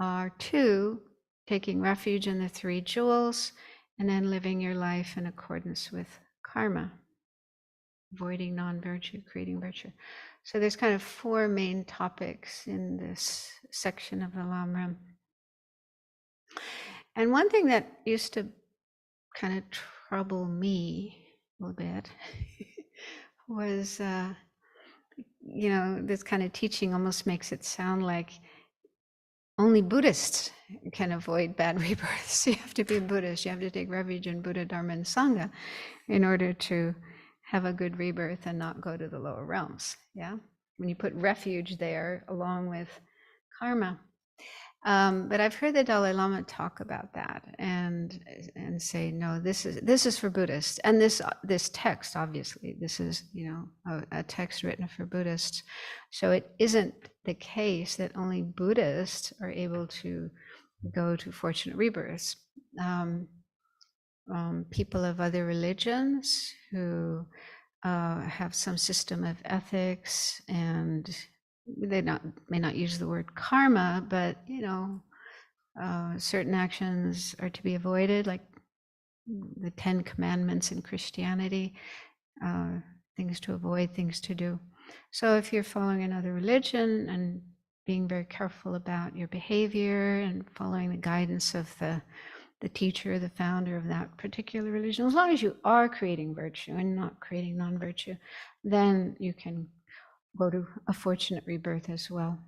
are 2, taking refuge in the 3 jewels, and then living your life in accordance with karma, avoiding non-virtue, creating virtue. So there's kind of 4 main topics in this section of the Lamrim. And one thing that used to kind of trouble me a little bit was, this kind of teaching almost makes it sound like only Buddhists can avoid bad rebirths. You have to be a Buddhist. You have to take refuge in Buddha, Dharma, and Sangha in order to have a good rebirth and not go to the lower realms. Yeah, when you put refuge there along with karma. But I've heard the Dalai Lama talk about that and say, no, this is for Buddhists, and this text, obviously, this is a text written for Buddhists, so it isn't the case that only Buddhists are able to go to fortunate rebirths. People of other religions who have some system of ethics, and they may not use the word karma, but certain actions are to be avoided, like the 10 Commandments in Christianity, things to avoid, things to do. So if you're following another religion and being very careful about your behavior and following the guidance of the teacher, the founder of that particular religion, as long as you are creating virtue and not creating non-virtue, then you can go to a fortunate rebirth as well.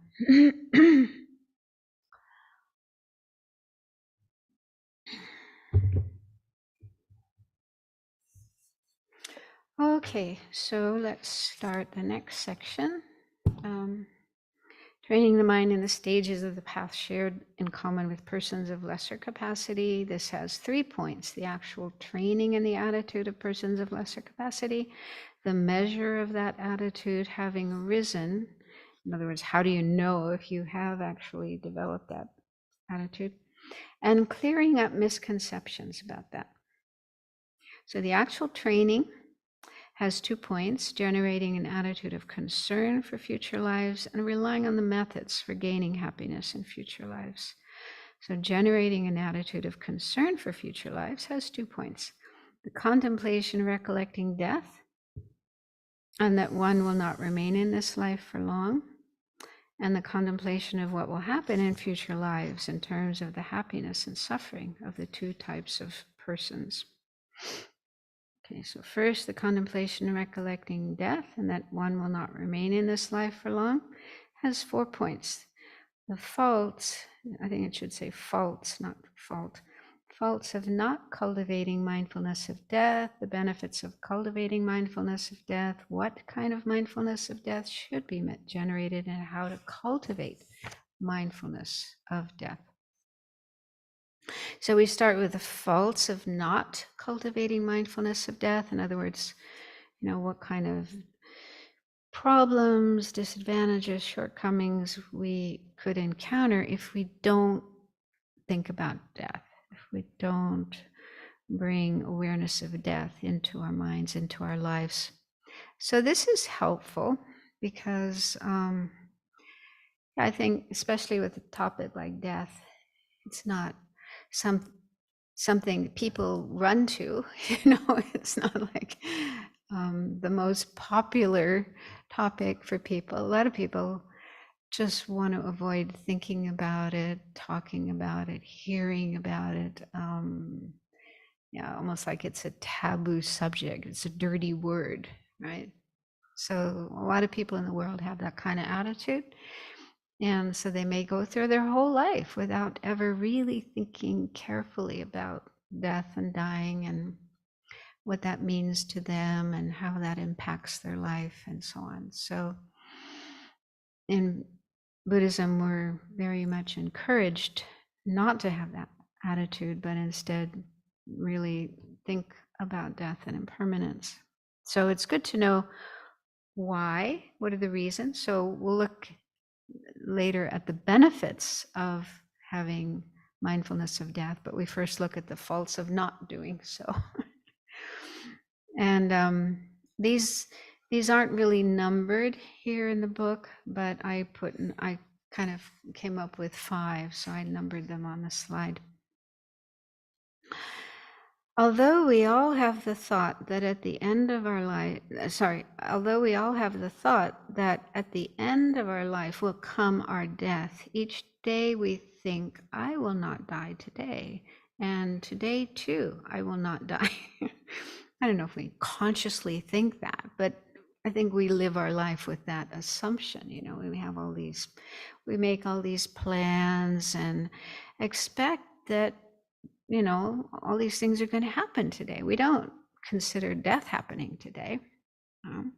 Okay, so let's start the next section. Training the mind in the stages of the path shared in common with persons of lesser capacity. This has 3 points: the actual training and the attitude of persons of lesser capacity, the measure of that attitude having arisen. In other words, how do you know if you have actually developed that attitude? And clearing up misconceptions about that. So the actual training has 2 points: generating an attitude of concern for future lives and relying on the methods for gaining happiness in future lives. So generating an attitude of concern for future lives has 2 points: the contemplation recollecting death, and that one will not remain in this life for long, and the contemplation of what will happen in future lives in terms of the happiness and suffering of the 2 types of persons. Okay, so first, the contemplation and recollecting death, and that one will not remain in this life for long, has 4 points. The faults, I think it should say faults, not fault. Faults of not cultivating mindfulness of death, the benefits of cultivating mindfulness of death, what kind of mindfulness of death should be generated, and how to cultivate mindfulness of death. So we start with the faults of not cultivating mindfulness of death. In other words, what kind of problems, disadvantages, shortcomings we could encounter if we don't think about death, if we don't bring awareness of death into our minds, into our lives. So this is helpful because I think, especially with a topic like death, it's not something people run to. It's not like the most popular topic for people. A lot of people just want to avoid thinking about it, talking about it, hearing about it. Almost like it's a taboo subject. It's a dirty word, right? So a lot of people in the world have that kind of attitude. And so they may go through their whole life without ever really thinking carefully about death and dying and what that means to them and how that impacts their life and so on. So in Buddhism, we're very much encouraged not to have that attitude, but instead really think about death and impermanence. So it's good to know why, what are the reasons. So we'll look later at the benefits of having mindfulness of death, but we first look at the faults of not doing so. And these aren't really numbered here in the book, but I kind of came up with 5, so I numbered them on the slide. Although we all have the thought that at the end of our life, although we all have the thought that at the end of our life will come our death, each day we think, I will not die today. And today too, I will not die. I don't know if we consciously think that, but I think we live our life with that assumption. We make all these plans and expect that all these things are going to happen today. We don't consider death happening today.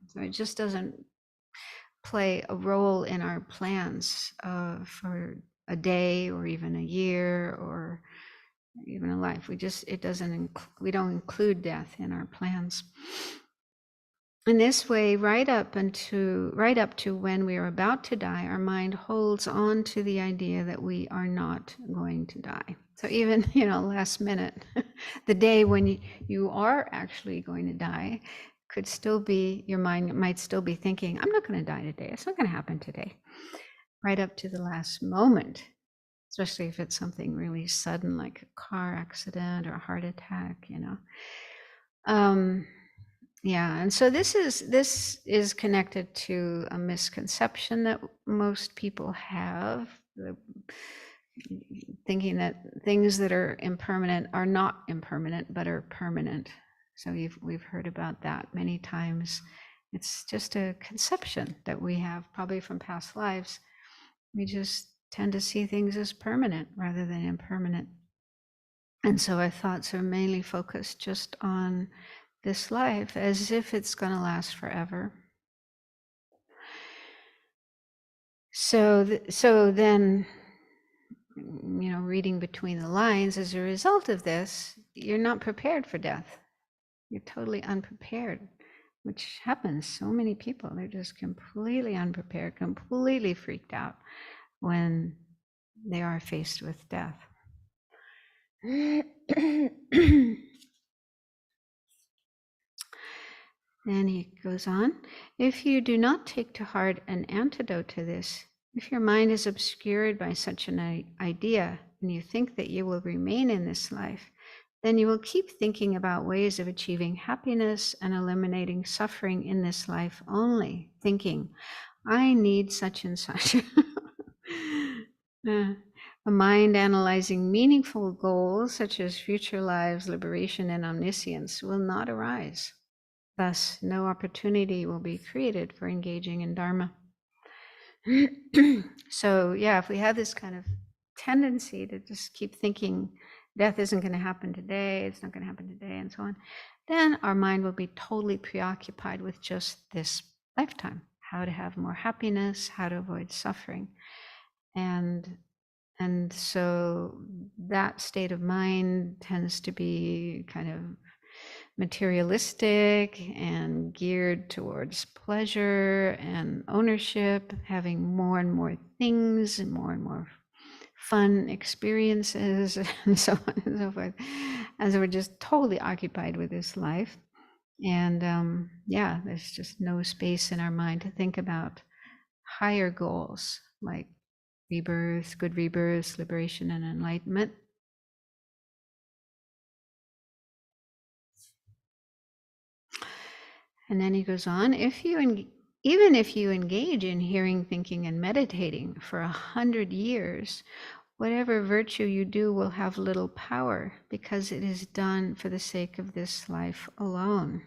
So it just doesn't play a role in our plans for a day or even a year or even a life. We don't include death in our plans. In this way, right up to when we are about to die, our mind holds on to the idea that we are not going to die. So even, last minute, the day when you are actually going to die, could still be, your mind might still be thinking, I'm not going to die today. It's not going to happen today. Right up to the last moment, especially if it's something really sudden, like a car accident or a heart attack, Yeah, and so this is connected to a misconception that most people have, thinking that things that are impermanent are not impermanent but are permanent. So we've heard about that many times. It's just a conception that we have, probably from past lives. We just tend to see things as permanent rather than impermanent. And so our thoughts are mainly focused just on this life as if it's going to last forever. So then, reading between the lines, as a result of this, you're not prepared for death. You're totally unprepared, which happens. So many people, they're just completely unprepared, completely freaked out when they are faced with death. Then he goes on, if you do not take to heart an antidote to this, if your mind is obscured by such an idea and you think that you will remain in this life, then you will keep thinking about ways of achieving happiness and eliminating suffering in this life only, thinking, I need such and such. A mind analyzing meaningful goals such as future lives, liberation, and omniscience will not arise. Thus, no opportunity will be created for engaging in Dharma. So, if we have this kind of tendency to just keep thinking death isn't going to happen today, it's not going to happen today, and so on, then our mind will be totally preoccupied with just this lifetime, how to have more happiness, how to avoid suffering. And so that state of mind tends to be kind of materialistic and geared towards pleasure and ownership, having more and more things and more fun experiences and so on and so forth. And so we're just totally occupied with this life. And there's just no space in our mind to think about higher goals like rebirth, good rebirth, liberation, and enlightenment. And then he goes on, even if you engage in hearing, thinking, and meditating for 100 years, whatever virtue you do will have little power because it is done for the sake of this life alone.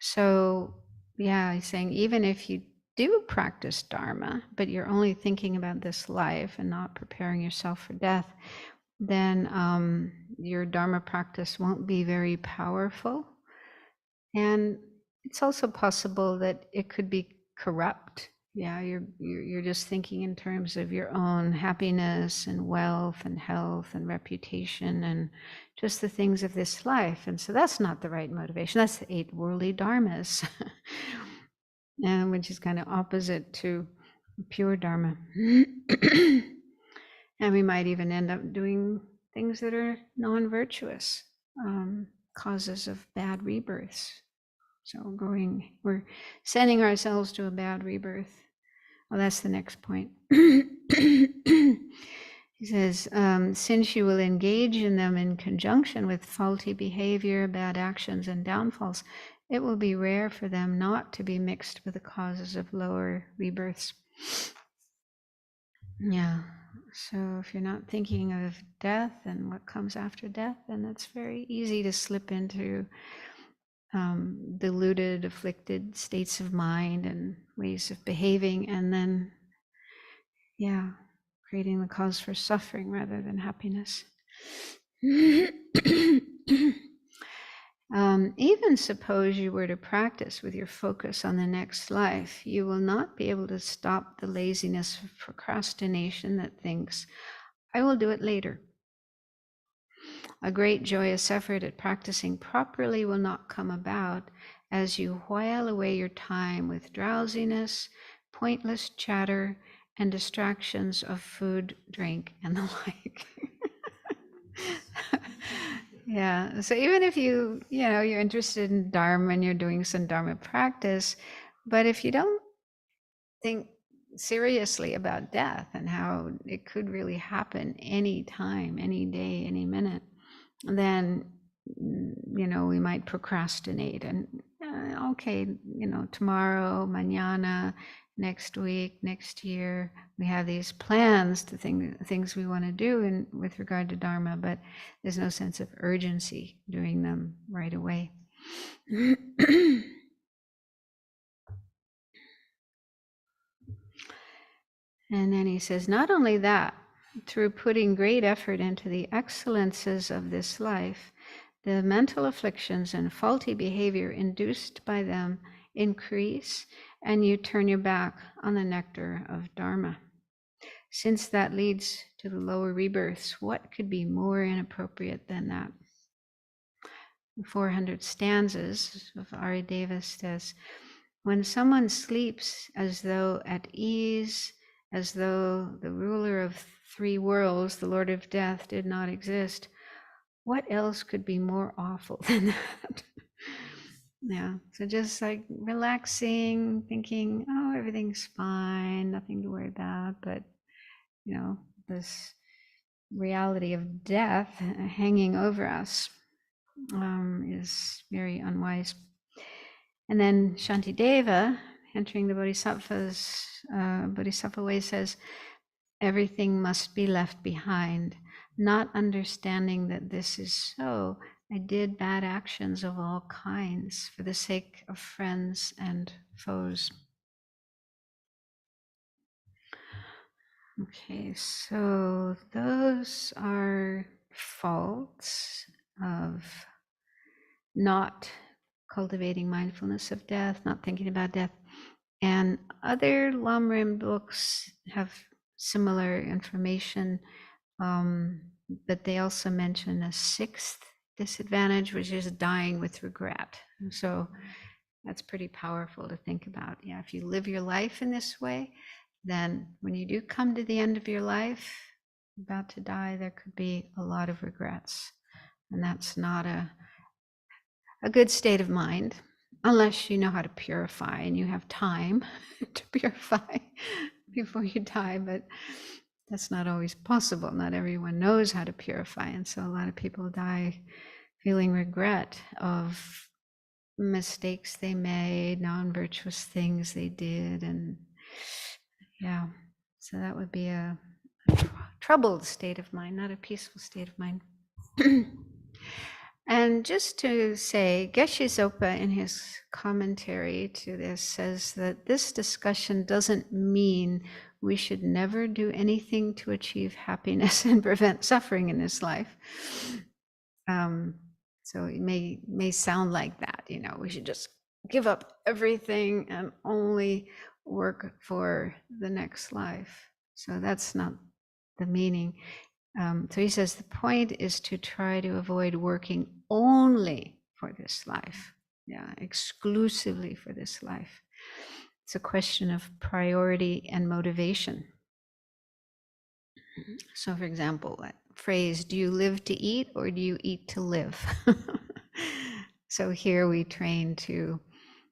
So, he's saying even if you do practice Dharma, but you're only thinking about this life and not preparing yourself for death, then your Dharma practice won't be very powerful. And it's also possible that it could be corrupt. You're just thinking in terms of your own happiness and wealth and health and reputation and just the things of this life. And so that's not the right motivation. That's the 8 worldly dharmas, and which is kind of opposite to pure dharma. And we might even end up doing things that are non-virtuous, causes of bad rebirths. So we're sending ourselves to a bad rebirth. Well, that's the next point. He says, since you will engage in them in conjunction with faulty behavior, bad actions, and downfalls, it will be rare for them not to be mixed with the causes of lower rebirths. So if you're not thinking of death and what comes after death, then it's very easy to slip into deluded, afflicted states of mind and ways of behaving, and then, creating the cause for suffering rather than happiness. Even suppose you were to practice with your focus on the next life, you will not be able to stop the laziness of procrastination that thinks, I will do it later. A great joyous effort at practicing properly will not come about as you while away your time with drowsiness, pointless chatter, and distractions of food, drink, and the like. Yeah. So even if you're interested in Dharma and you're doing some Dharma practice, but if you don't think seriously about death and how it could really happen any time, any day, any minute, then we might procrastinate and okay, tomorrow, mañana, next week, next year, we have these plans to things we want to do with regard to Dharma, but there's no sense of urgency doing them right away. And then he says, not only that, through putting great effort into the excellences of this life, the mental afflictions and faulty behavior induced by them increase, and you turn your back on the nectar of Dharma. Since that leads to the lower rebirths, what could be more inappropriate than that? The 400 stanzas of Arideva says, when someone sleeps as though at ease, as though the ruler of 3 worlds, the Lord of Death, did not exist, what else could be more awful than that? Yeah, so just like relaxing, thinking, oh, everything's fine, nothing to worry about, but this reality of death hanging over us is very unwise. And then Shantideva, entering the Bodhisattva way, says, everything must be left behind. Not understanding that this is so, I did bad actions of all kinds for the sake of friends and foes. Okay, so those are faults of not cultivating mindfulness of death, not thinking about death. And other Lamrim books have similar information, but they also mention a 6th disadvantage, which is dying with regret. So that's pretty powerful to think about. Yeah, if you live your life in this way, then when you do come to the end of your life, about to die, there could be a lot of regrets. And that's not a good state of mind, unless you know how to purify and you have time to purify before you die, but that's not always possible. Not everyone knows how to purify, and so a lot of people die feeling regret of mistakes they made, non-virtuous things they did, and yeah, so that would be a troubled state of mind, not a peaceful state of mind. And just to say, Geshe Zopa in his commentary to this says that this discussion doesn't mean we should never do anything to achieve happiness and prevent suffering in this life. So it may sound like that, we should just give up everything and only work for the next life. So that's not the meaning. So he says the point is to try to avoid working only for this life, exclusively for this life. It's a question of priority and motivation. So, for example, that phrase, do you live to eat or do you eat to live? So here we train to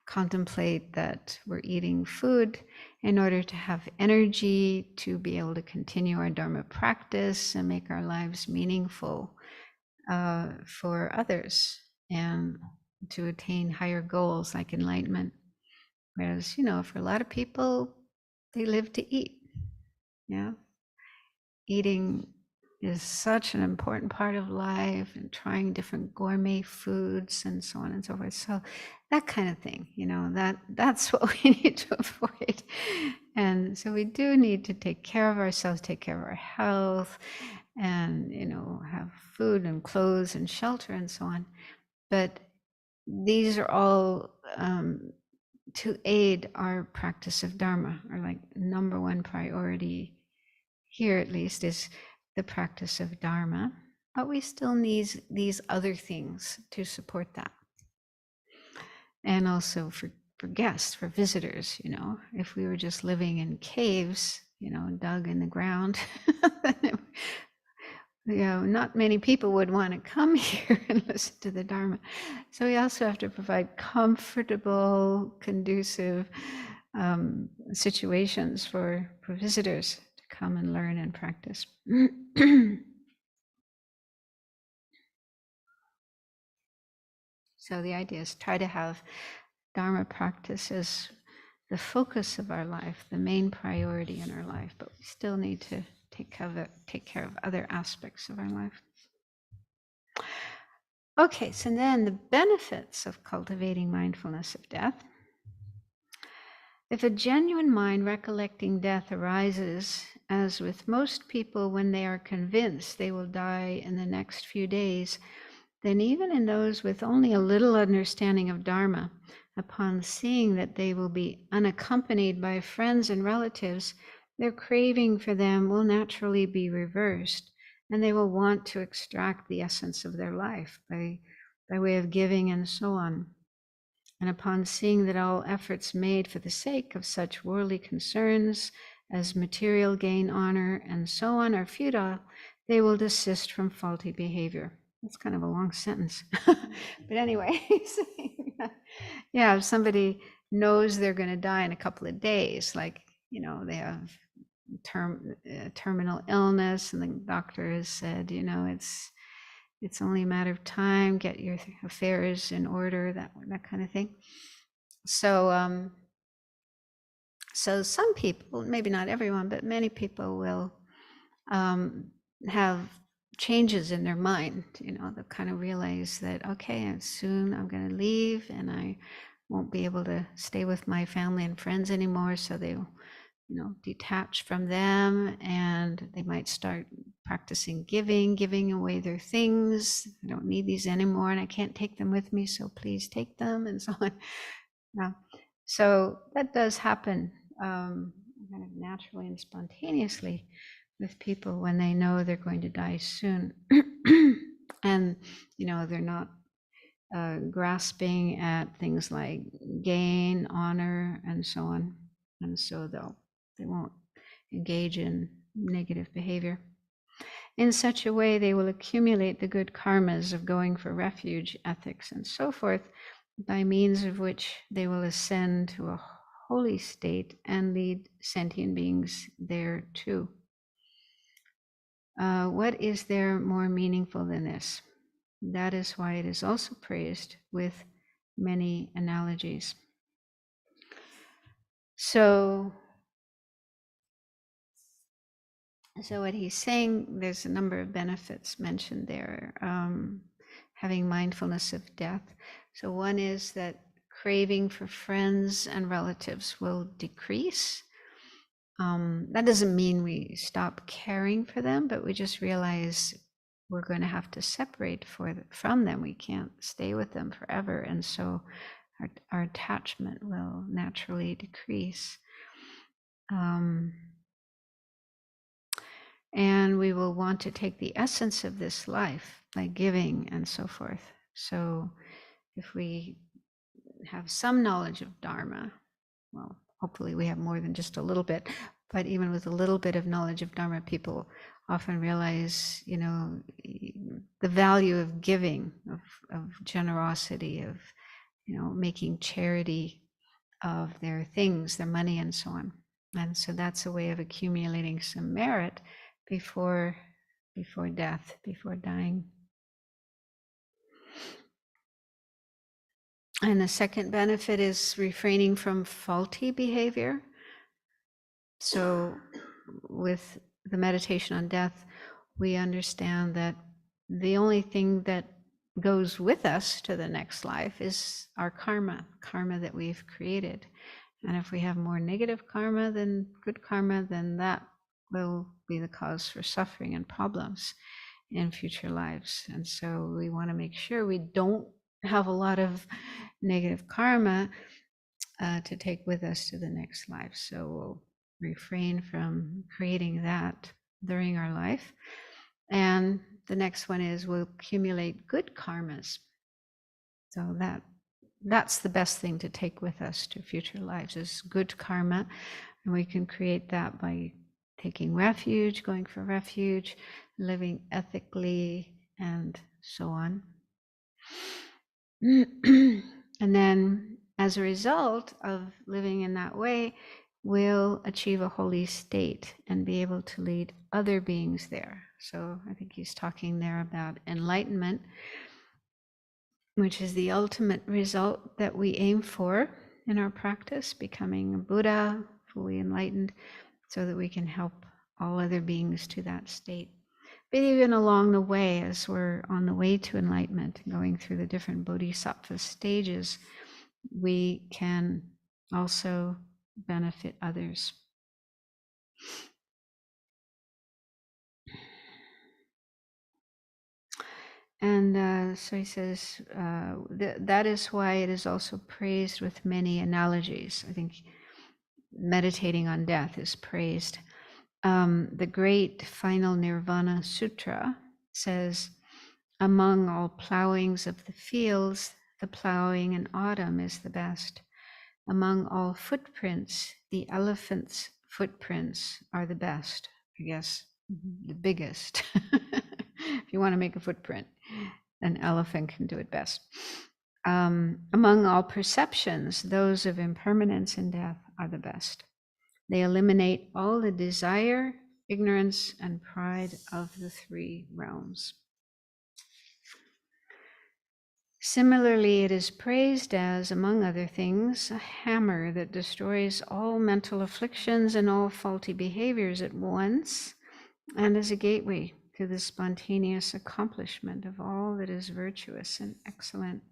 contemplate that we're eating food in order to have energy to be able to continue our Dharma practice and make our lives meaningful for others and to attain higher goals like enlightenment. Whereas, for a lot of people, they live to eat. Yeah. Eating is such an important part of life, and trying different gourmet foods and so on and so forth. So that kind of thing, that's what we need to avoid. And so we do need to take care of ourselves, take care of our health, and have food and clothes and shelter and so on. But these are all to aid our practice of Dharma, or like number one priority here at least is the practice of Dharma, but we still need these other things to support that. And also for guests, for visitors, if we were just living in caves, dug in the ground, not many people would want to come here and listen to the Dharma. So we also have to provide comfortable, conducive situations for visitors to come and learn and practice. So the idea is try to have Dharma practice as the focus of our life, the main priority in our life, but we still need to take care of other aspects of our life. Okay, so then the benefits of cultivating mindfulness of death. If a genuine mind recollecting death arises, as with most people when they are convinced they will die in the next few days, then even in those with only a little understanding of Dharma, upon seeing that they will be unaccompanied by friends and relatives, their craving for them will naturally be reversed, and they will want to extract the essence of their life by way of giving and so on. And upon seeing that all efforts made for the sake of such worldly concerns as material gain, honor, and so on are futile, they will desist from faulty behavior. That's kind of a long sentence. But anyway, yeah, if somebody knows they're going to die in a couple of days, like, they have terminal illness, and the doctor has said, it's only a matter of time, get your affairs in order, that kind of thing. So, so some people, maybe not everyone, but many people will have changes in their mind. They'll kind of realize that, okay, soon I'm going to leave and I won't be able to stay with my family and friends anymore, so they'll detach from them, and they might start practicing giving away their things. I don't need these anymore and I can't take them with me, so please take them, and so on. Yeah. So that does happen kind of naturally and spontaneously with people when they know they're going to die soon. And they're not grasping at things like gain, honor, and so on, and so they won't engage in negative behavior. In such a way, they will accumulate the good karmas of going for refuge, ethics, and so forth, by means of which they will ascend to a holy state and lead sentient beings there too. What is there more meaningful than this? That is why it is also praised with many analogies. So what he's saying, there's a number of benefits mentioned there, having mindfulness of death. So one is that craving for friends and relatives will decrease. That doesn't mean we stop caring for them, but we just realize we're going to have to separate from them. We can't stay with them forever. And so our attachment will naturally decrease. And we will want to take the essence of this life by giving and so forth. So if we have some knowledge of Dharma, well, hopefully we have more than just a little bit, but even with a little bit of knowledge of Dharma, people often realize, the value of giving, of generosity, of, making charity of their things, their money, and so on. And so that's a way of accumulating some merit before death, before dying. And the second benefit is refraining from faulty behavior. So with the meditation on death, we understand that the only thing that goes with us to the next life is our karma that we've created. And if we have more negative karma than good karma, then that will be the cause for suffering and problems in future lives. And so we want to make sure we don't have a lot of negative karma to take with us to the next life. So we'll refrain from creating that during our life. And the next one is we'll accumulate good karmas. So that's the best thing to take with us to future lives is good karma. And we can create that by taking refuge, going for refuge, living ethically, and so on. And then as a result of living in that way, we'll achieve a holy state and be able to lead other beings there. So I think he's talking there about enlightenment, which is the ultimate result that we aim for in our practice, becoming a Buddha, fully enlightened, so that we can help all other beings to that state. But even along the way, as we're on the way to enlightenment, going through the different bodhisattva stages, we can also benefit others. And so he says, that is why it is also praised with many analogies. I think meditating on death is praised. The great final Nirvana Sutra says, among all plowings of the fields, the plowing in autumn is the best. Among all footprints, the elephant's footprints are the best. I guess the biggest. If you want to make a footprint, an elephant can do it best. Among all perceptions, those of impermanence and death are the best. They eliminate all the desire, ignorance, and pride of the three realms. Similarly, it is praised as, among other things, a hammer that destroys all mental afflictions and all faulty behaviors at once, and as a gateway to the spontaneous accomplishment of all that is virtuous and excellent.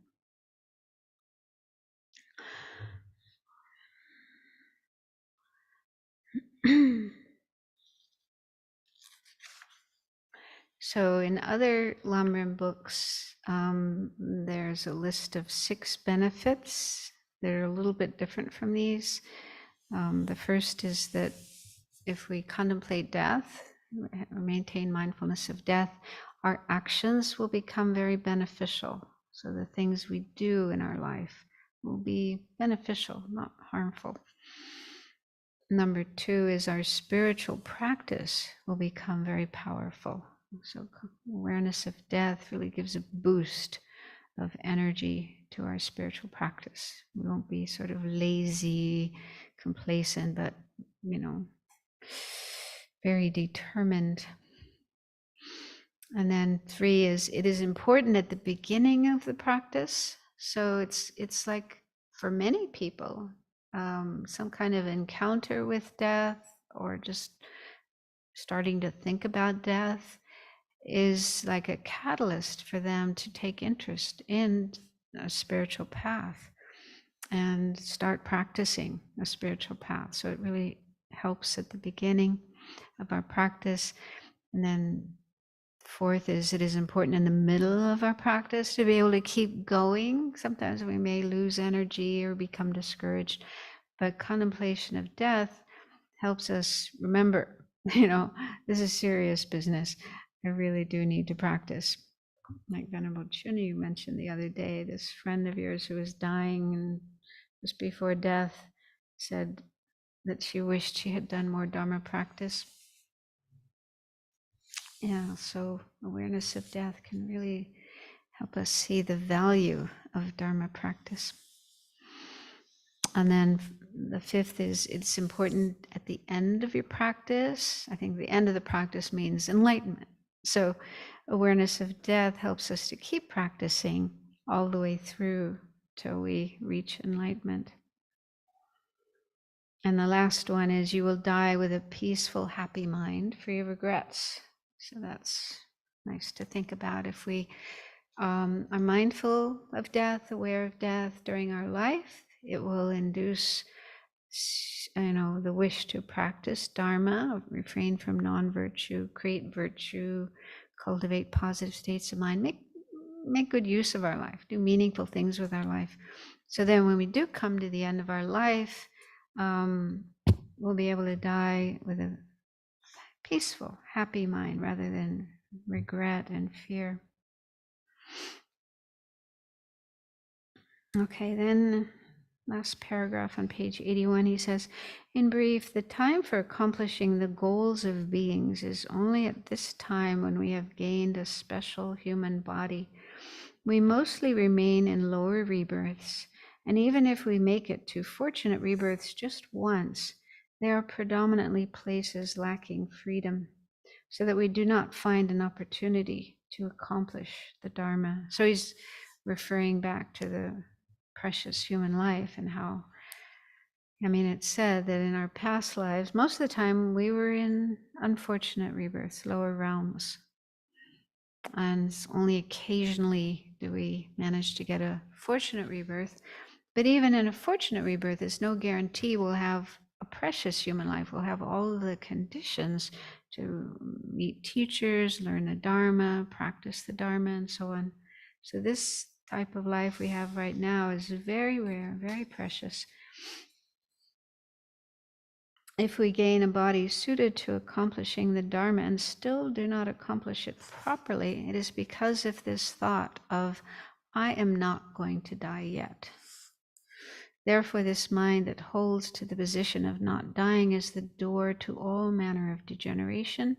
So in other Lamrim books, there's a list of 6 benefits that are a little bit different from these. The first is that if we contemplate death, or maintain mindfulness of death, our actions will become very beneficial. So the things we do in our life will be beneficial, not harmful. Number 2 is our spiritual practice will become very powerful. So awareness of death really gives a boost of energy to our spiritual practice. We won't be sort of lazy, complacent, but, very determined. And then 3 is, it is important at the beginning of the practice. So it's like for many people, some kind of encounter with death or just starting to think about death is like a catalyst for them to take interest in a spiritual path and start practicing a spiritual path. So it really helps at the beginning of our practice. And then 4th is, it is important in the middle of our practice to be able to keep going. Sometimes we may lose energy or become discouraged, but contemplation of death helps us remember, this is serious business. I really do need to practice. Like Venerable Chuni mentioned the other day, this friend of yours who was dying and just before death said that she wished she had done more Dharma practice. Yeah, so awareness of death can really help us see the value of Dharma practice. And then the 5th is, it's important at the end of your practice. I think the end of the practice means enlightenment. So awareness of death helps us to keep practicing all the way through till we reach enlightenment. And the last one is, you will die with a peaceful, happy mind, free of regrets. So that's nice to think about. If we are mindful of death, aware of death during our life, it will induce the wish to practice Dharma, refrain from non-virtue, create virtue, cultivate positive states of mind, make good use of our life, do meaningful things with our life. So then when we do come to the end of our life, we'll be able to die with a peaceful, happy mind rather than regret and fear. Okay, then last paragraph on page 81, he says, in brief, the time for accomplishing the goals of beings is only at this time when we have gained a special human body. We mostly remain in lower rebirths, and even if we make it to fortunate rebirths just once, they are predominantly places lacking freedom, so that we do not find an opportunity to accomplish the Dharma. So he's referring back to the precious human life and how, it's said that in our past lives, most of the time we were in unfortunate rebirths, lower realms. And only occasionally do we manage to get a fortunate rebirth. But even in a fortunate rebirth, there's no guarantee we'll have a precious human life. We'll have all of the conditions to meet teachers, learn the Dharma, practice the Dharma, and so on. So this type of life we have right now is very rare, very precious. If we gain a body suited to accomplishing the Dharma and still do not accomplish it properly, it is because of this thought of, I am not going to die yet. Therefore, this mind that holds to the position of not dying is the door to all manner of degeneration,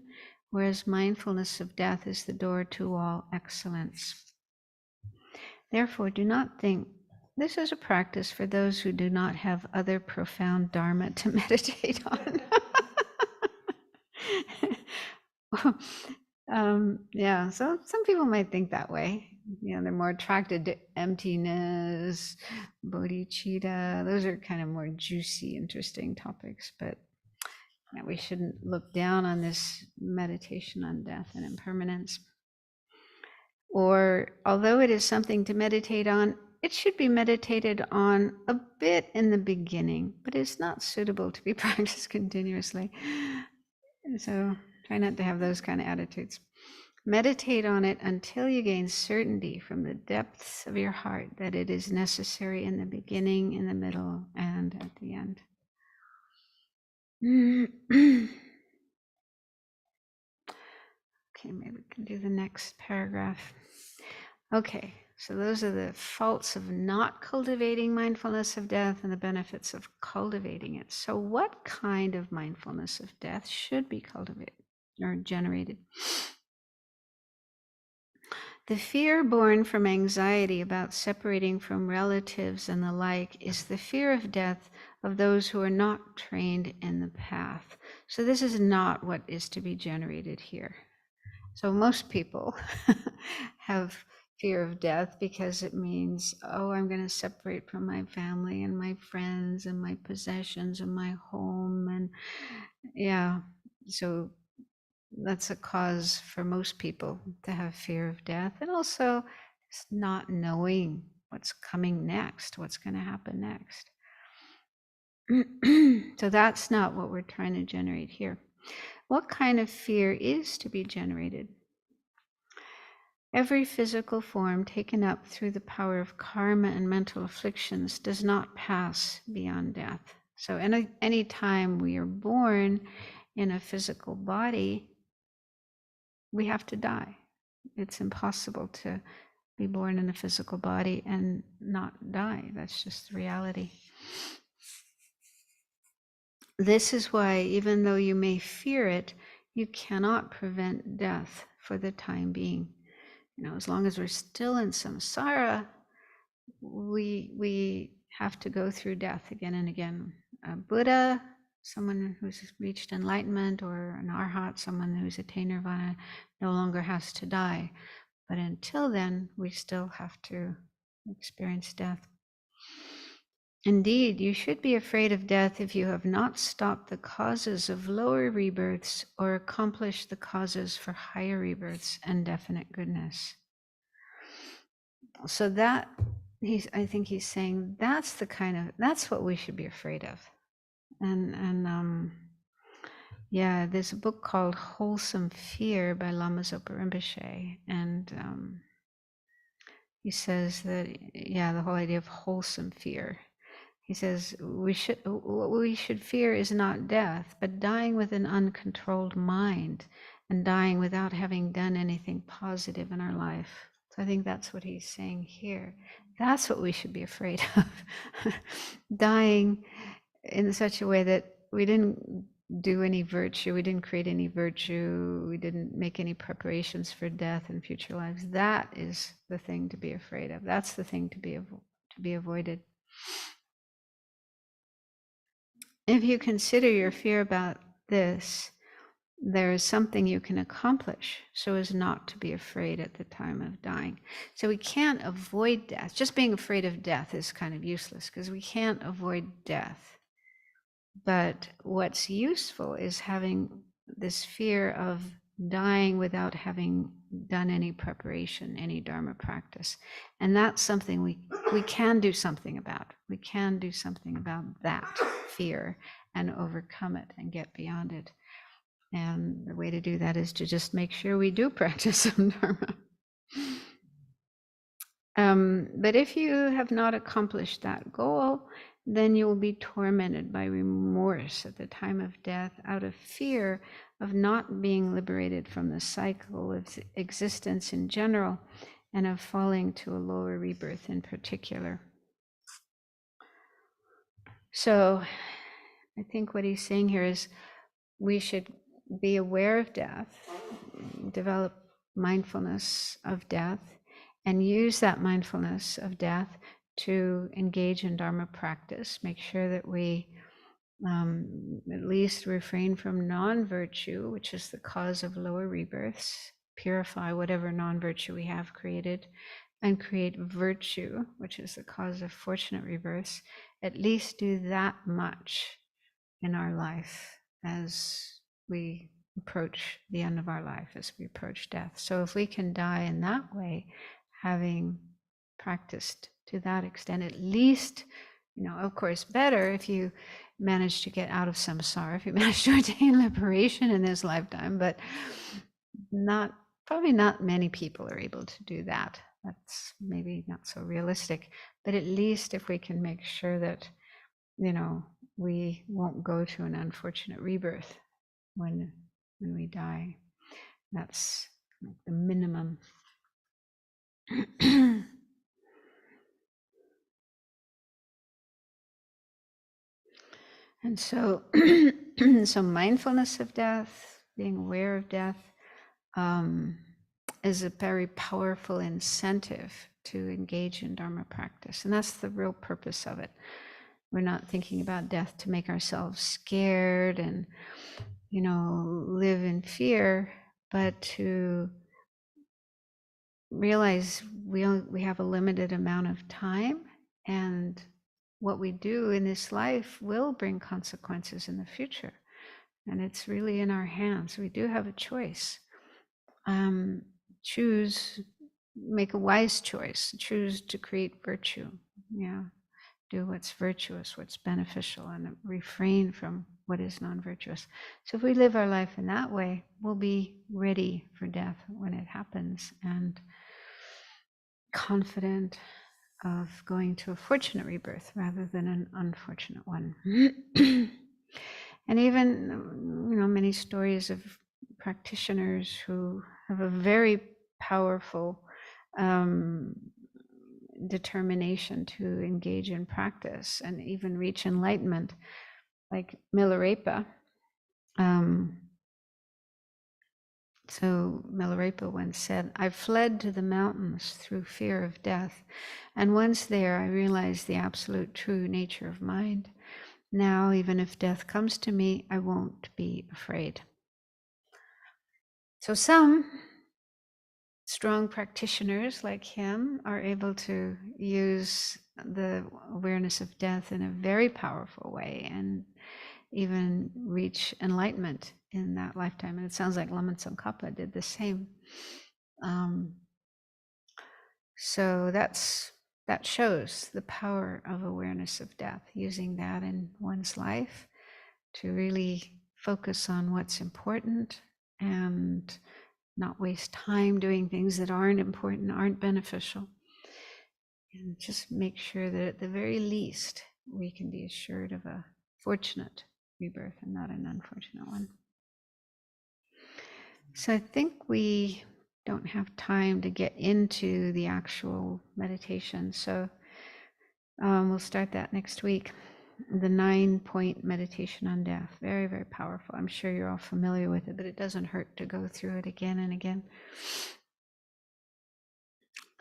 whereas mindfulness of death is the door to all excellence. Therefore, do not think this is a practice for those who do not have other profound Dharma to meditate on. So some people might think that way. They're more attracted to emptiness, bodhicitta. Those are kind of more juicy, interesting topics, but we shouldn't look down on this meditation on death and impermanence. Or, although it is something to meditate on, it should be meditated on a bit in the beginning, but it's not suitable to be practiced continuously. So try not to have those kind of attitudes. Meditate on it until you gain certainty from the depths of your heart that it is necessary in the beginning, in the middle, and at the end. Okay, maybe we can do the next paragraph. Okay, so those are the faults of not cultivating mindfulness of death and the benefits of cultivating it. So what kind of mindfulness of death should be cultivated or generated? The fear born from anxiety about separating from relatives and the like is the fear of death of those who are not trained in the path. So this is not what is to be generated here. So most people have fear of death because it means, I'm going to separate from my family and my friends and my possessions and my home. And so that's a cause for most people to have fear of death, and also just not knowing what's coming next, what's going to happen next. So that's not what we're trying to generate here. What kind of fear is to be generated? Every physical form taken up through the power of karma and mental afflictions does not pass beyond death. So any time we are born in a physical body, we have to die. It's impossible to be born in a physical body and not die. That's just the reality. This is why, even though you may fear it, you cannot prevent death for the time being. As long as we're still in samsara, we have to go through death again and again. A Buddha, someone who's reached enlightenment, or an arhat, someone who's attained nirvana, no longer has to die. But until then, we still have to experience death. Indeed, you should be afraid of death if you have not stopped the causes of lower rebirths or accomplished the causes for higher rebirths and definite goodness. So that, I think he's saying that's what we should be afraid of. There's a book called Wholesome Fear by Lama Zopa Rinpoche, and he says that, yeah, the whole idea of wholesome fear. He says what we should fear is not death, but dying with an uncontrolled mind and dying without having done anything positive in our life. So I think that's what he's saying here. That's what we should be afraid of. Dying in such a way that we didn't do any virtue, we didn't create any virtue, we didn't make any preparations for death and future lives. That is the thing to be afraid of. That's the thing to be avoided. If you consider your fear about this, there is something you can accomplish so as not to be afraid at the time of dying. So we can't avoid death. Just being afraid of death is kind of useless because we can't avoid death. But what's useful is having this fear of dying without having done any preparation, any Dharma practice. And that's something we can do something about. We can do something about that fear and overcome it and get beyond it. And the way to do that is to just make sure we do practice some Dharma. But if you have not accomplished that goal, then you will be tormented by remorse at the time of death out of fear of not being liberated from the cycle of existence in general and of falling to a lower rebirth in particular. So I think what he's saying here is we should be aware of death, develop mindfulness of death, and use that mindfulness of death to engage in Dharma practice. Make sure that we at least refrain from non-virtue, which is the cause of lower rebirths, purify whatever non-virtue we have created, and create virtue, which is the cause of fortunate rebirths. At least do that much in our life as we approach the end of our life, as we approach death. So if we can die in that way, having practiced to that extent, at least, of course, better if you manage to get out of samsara, if you manage to attain liberation in this lifetime, but probably not many people are able to do that. That's maybe not so realistic, but at least if we can make sure that, we won't go to an unfortunate rebirth when we die. That's like the minimum. And so, so mindfulness of death, being aware of death, is a very powerful incentive to engage in Dharma practice. And that's the real purpose of it. We're not thinking about death to make ourselves scared and, live in fear, but to realize we have a limited amount of time, and what we do in this life will bring consequences in the future. And it's really in our hands. We do have a choice. Make a wise choice, choose to create virtue. Yeah. Do what's virtuous, what's beneficial, and refrain from what is non-virtuous. So if we live our life in that way, we'll be ready for death when it happens and confident of going to a fortunate rebirth rather than an unfortunate one. And even, many stories of practitioners who have a very powerful determination to engage in practice and even reach enlightenment, like Milarepa. So Milarepa once said, "I fled to the mountains through fear of death, and once there I realized the absolute true nature of mind. Now, even if death comes to me, I won't be afraid." So some strong practitioners like him are able to use the awareness of death in a very powerful way and even reach enlightenment in that lifetime. And it sounds like Lama Tsongkhapa did the same. So that shows the power of awareness of death, using that in one's life to really focus on what's important and not waste time doing things that aren't important, aren't beneficial. And just make sure that at the very least, we can be assured of a fortunate rebirth and not an unfortunate one. So I think we don't have time to get into the actual meditation. So we'll start that next week. The 9-point meditation on death. Very, very powerful. I'm sure you're all familiar with it, but it doesn't hurt to go through it again and again.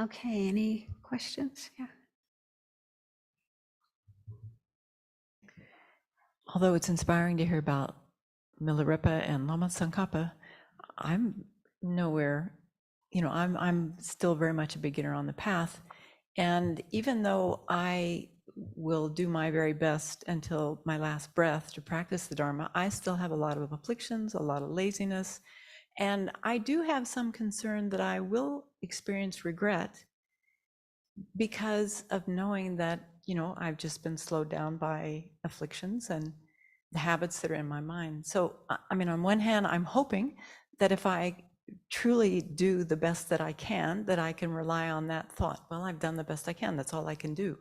Okay, any questions? Yeah. Although it's inspiring to hear about Milarepa and Lama Tsongkhapa, I'm nowhere, I'm still very much a beginner on the path. And even though I will do my very best until my last breath to practice the Dharma, I still have a lot of afflictions, a lot of laziness, and I do have some concern that I will experience regret because of knowing that, I've just been slowed down by afflictions and the habits that are in my mind. So, I mean, on one hand, I'm hoping that if I truly do the best that I can rely on that thought. Well, I've done the best I can. That's all I can do.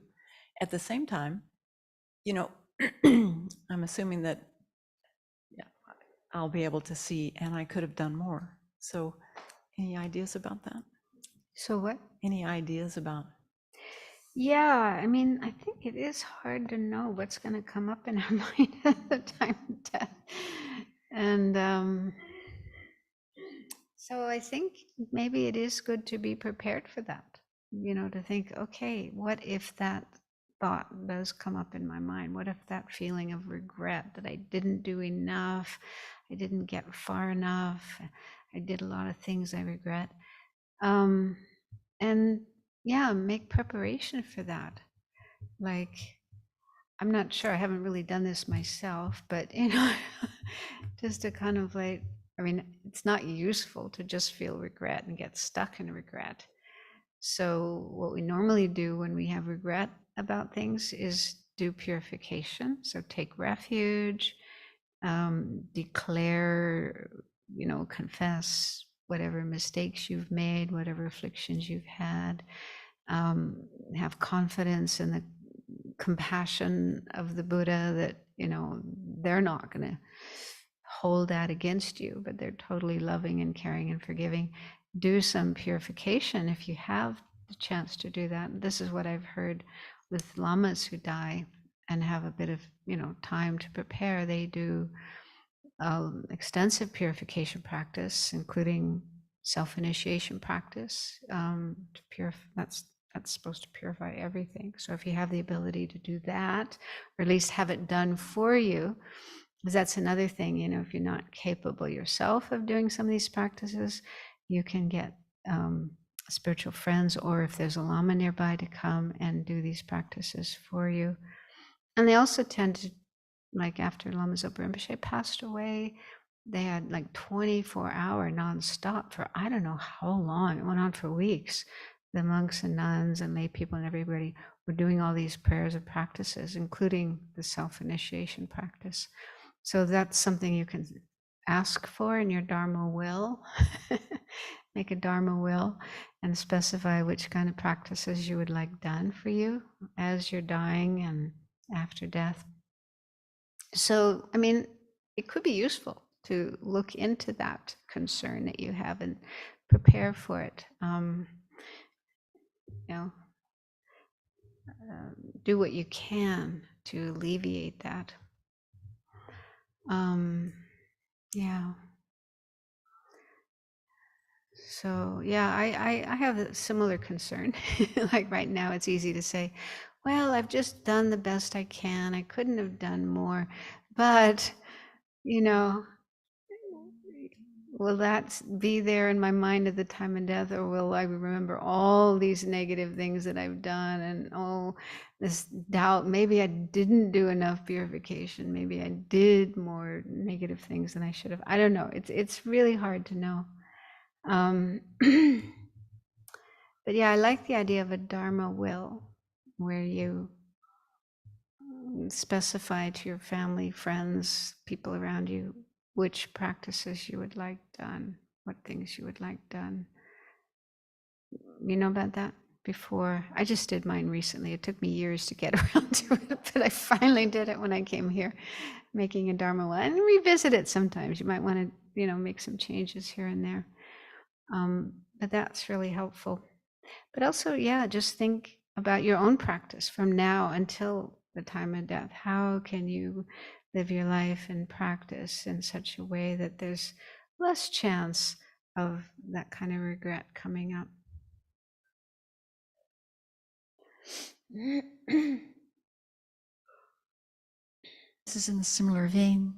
At the same time, I'm assuming that I'll be able to see, and I could have done more. So any ideas about that? So what? Any ideas about? Yeah, I mean, I think it is hard to know what's going to come up in our mind at the time of death. And so I think maybe it is good to be prepared for that, to think, okay, what if that thought does come up in my mind? What if that feeling of regret that I didn't do enough, I didn't get far enough, I did a lot of things I regret? And yeah, make preparation for that. Like, I'm not sure, I haven't really done this myself, but just to kind of like, I mean, it's not useful to just feel regret and get stuck in regret. So what we normally do when we have regret about things is do purification. So take refuge, declare, confess whatever mistakes you've made, whatever afflictions you've had, have confidence in the compassion of the Buddha that, they're not going to hold that against you, but they're totally loving and caring and forgiving. Do some purification if you have the chance to do that. This is what I've heard with lamas who die and have a bit of, time to prepare. They do extensive purification practice, including self-initiation practice. That's supposed to purify everything. So if you have the ability to do that, or at least have it done for you, because that's another thing, if you're not capable yourself of doing some of these practices, you can get spiritual friends, or if there's a lama nearby, to come and do these practices for you. And they also tend to, like after Lama Zopa Rinpoche passed away, they had like 24-hour nonstop for I don't know how long. It went on for weeks. The monks and nuns and lay people and everybody were doing all these prayers and practices, including the self-initiation practice. So that's something you can ask for in your Dharma will. Make a Dharma will and specify which kind of practices you would like done for you as you're dying and after death. So, I mean, it could be useful to look into that concern that you have and prepare for it. Do what you can to alleviate that. Yeah. So yeah, I have a similar concern. Like right now, it's easy to say, well, I've just done the best I can. I couldn't have done more. But, will that be there in my mind at the time of death, or will I remember all these negative things that I've done and this doubt, maybe I didn't do enough purification, maybe I did more negative things than I should have. I don't know. It's really hard to know. But yeah, I like the idea of a Dharma will, where you specify to your family, friends, people around you, which practices you would like done, what things you would like done. You know about that? before. I just did mine recently. It took me years to get around to it, but I finally did it when I came here, making a Dharma one. And revisit it sometimes. You might want to, make some changes here and there. But that's really helpful. But also, yeah, just think about your own practice from now until the time of death. How can you live your life and practice in such a way that there's less chance of that kind of regret coming up? This is in a similar vein,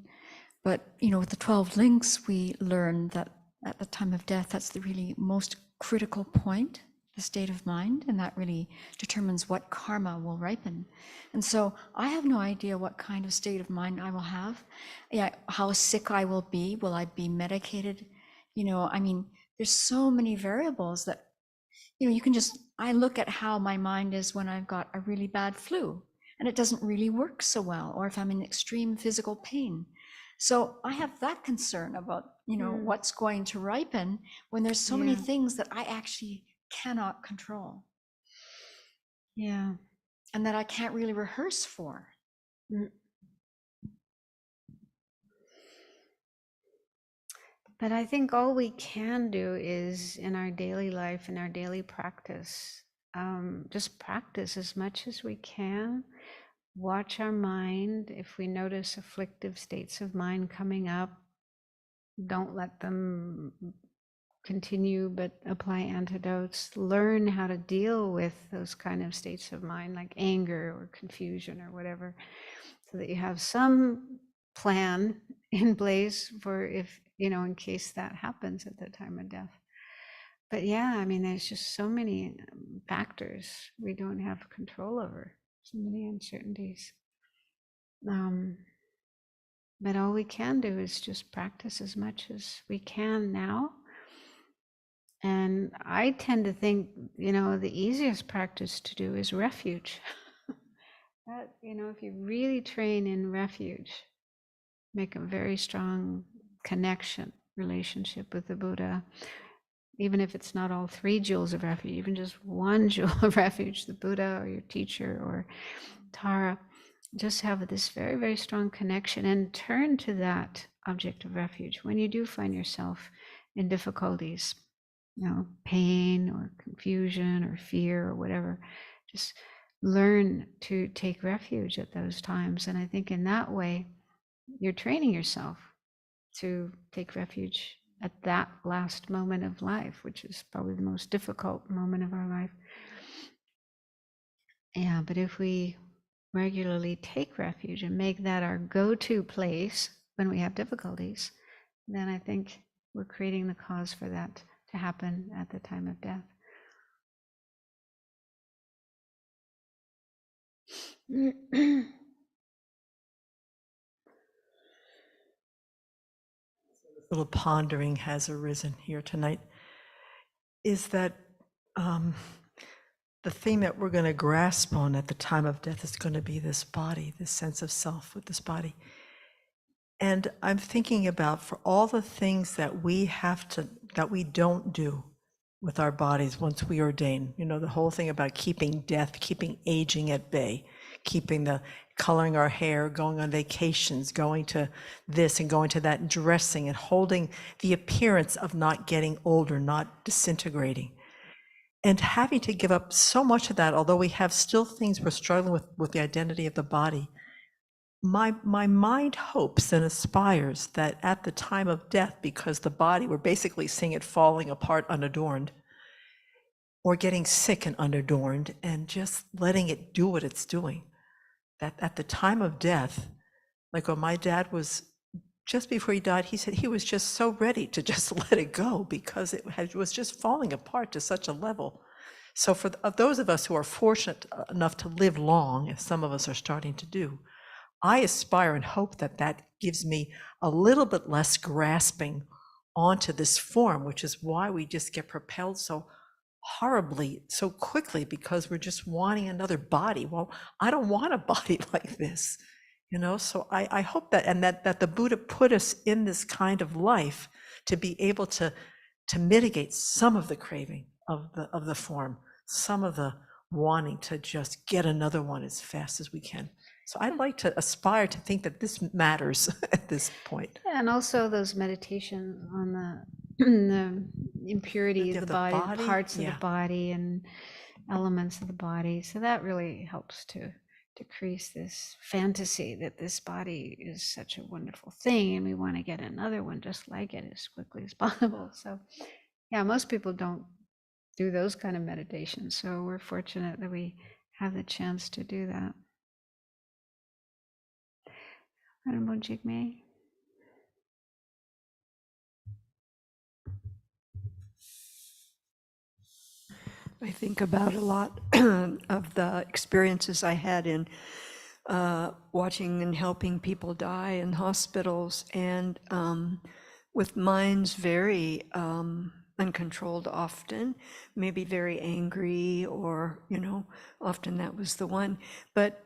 but with the 12 links, we learn that at the time of death, that's the really most critical point, the state of mind, and that really determines what karma will ripen. And so I have no idea what kind of state of mind I will have, how sick I will be, will I be medicated? There's so many variables that, I look at how my mind is when I've got a really bad flu and it doesn't really work so well, or if I'm in extreme physical pain. So I have that concern about, what's going to ripen when there's so many things that I actually cannot control. Yeah. And that I can't really rehearse for. But I think all we can do is in our daily life, in our daily practice, just practice as much as we can. Watch our mind. If we notice afflictive states of mind coming up, don't let them continue, but apply antidotes. Learn how to deal with those kind of states of mind, like anger or confusion or whatever, so that you have some plan in place for if, in case that happens at the time of death. But yeah, there's just so many factors we don't have control over, so many uncertainties. But all we can do is just practice as much as we can now. And I tend to think, the easiest practice to do is refuge. That, if you really train in refuge, make a very strong connection, relationship with the Buddha, even if it's not all 3 jewels of refuge, even just 1 jewel of refuge, the Buddha or your teacher or Tara, just have this very, very strong connection and turn to that object of refuge when you do find yourself in difficulties, pain or confusion or fear or whatever. Just learn to take refuge at those times. And I think in that way, you're training yourself to take refuge at that last moment of life, which is probably the most difficult moment of our life. Yeah, but if we regularly take refuge and make that our go-to place when we have difficulties, then I think we're creating the cause for that to happen at the time of death. A Little pondering has arisen here tonight, is that the thing that we're going to grasp on at the time of death is going to be this body, this sense of self with this body. And I'm thinking about, for all the things that we don't do with our bodies once we ordain, the whole thing about keeping death, keeping aging at bay, coloring our hair, going on vacations, going to this and going to that, dressing and holding the appearance of not getting older, not disintegrating. And having to give up so much of that, although we have still things we're struggling with the identity of the body, my mind hopes and aspires that at the time of death, because the body, we're basically seeing it falling apart unadorned, or getting sick and unadorned, and just letting it do what it's doing, that at the time of death, like when my dad was, just before he died, he said he was just so ready to just let it go because it was just falling apart to such a level. So for those of us who are fortunate enough to live long, as some of us are starting to do, I aspire and hope that gives me a little bit less grasping onto this form, which is why we just get propelled so horribly, so quickly, because we're just wanting another body. Well, I don't want a body like this, so I hope that the Buddha put us in this kind of life to be able to mitigate some of the craving of the form, some of the wanting to just get another one as fast as we can. So I'd like to aspire to think that this matters at this point. Yeah, and also those meditations on the impurity of the body, parts of the body and elements of the body. So that really helps to decrease this fantasy that this body is such a wonderful thing and we want to get another one just like it as quickly as possible. So yeah, most people don't do those kind of meditations. So we're fortunate that we have the chance to do that. Honorable Jigme. I think about a lot of the experiences I had in watching and helping people die in hospitals, and with minds very uncontrolled often, maybe very angry, or, often that was the one. But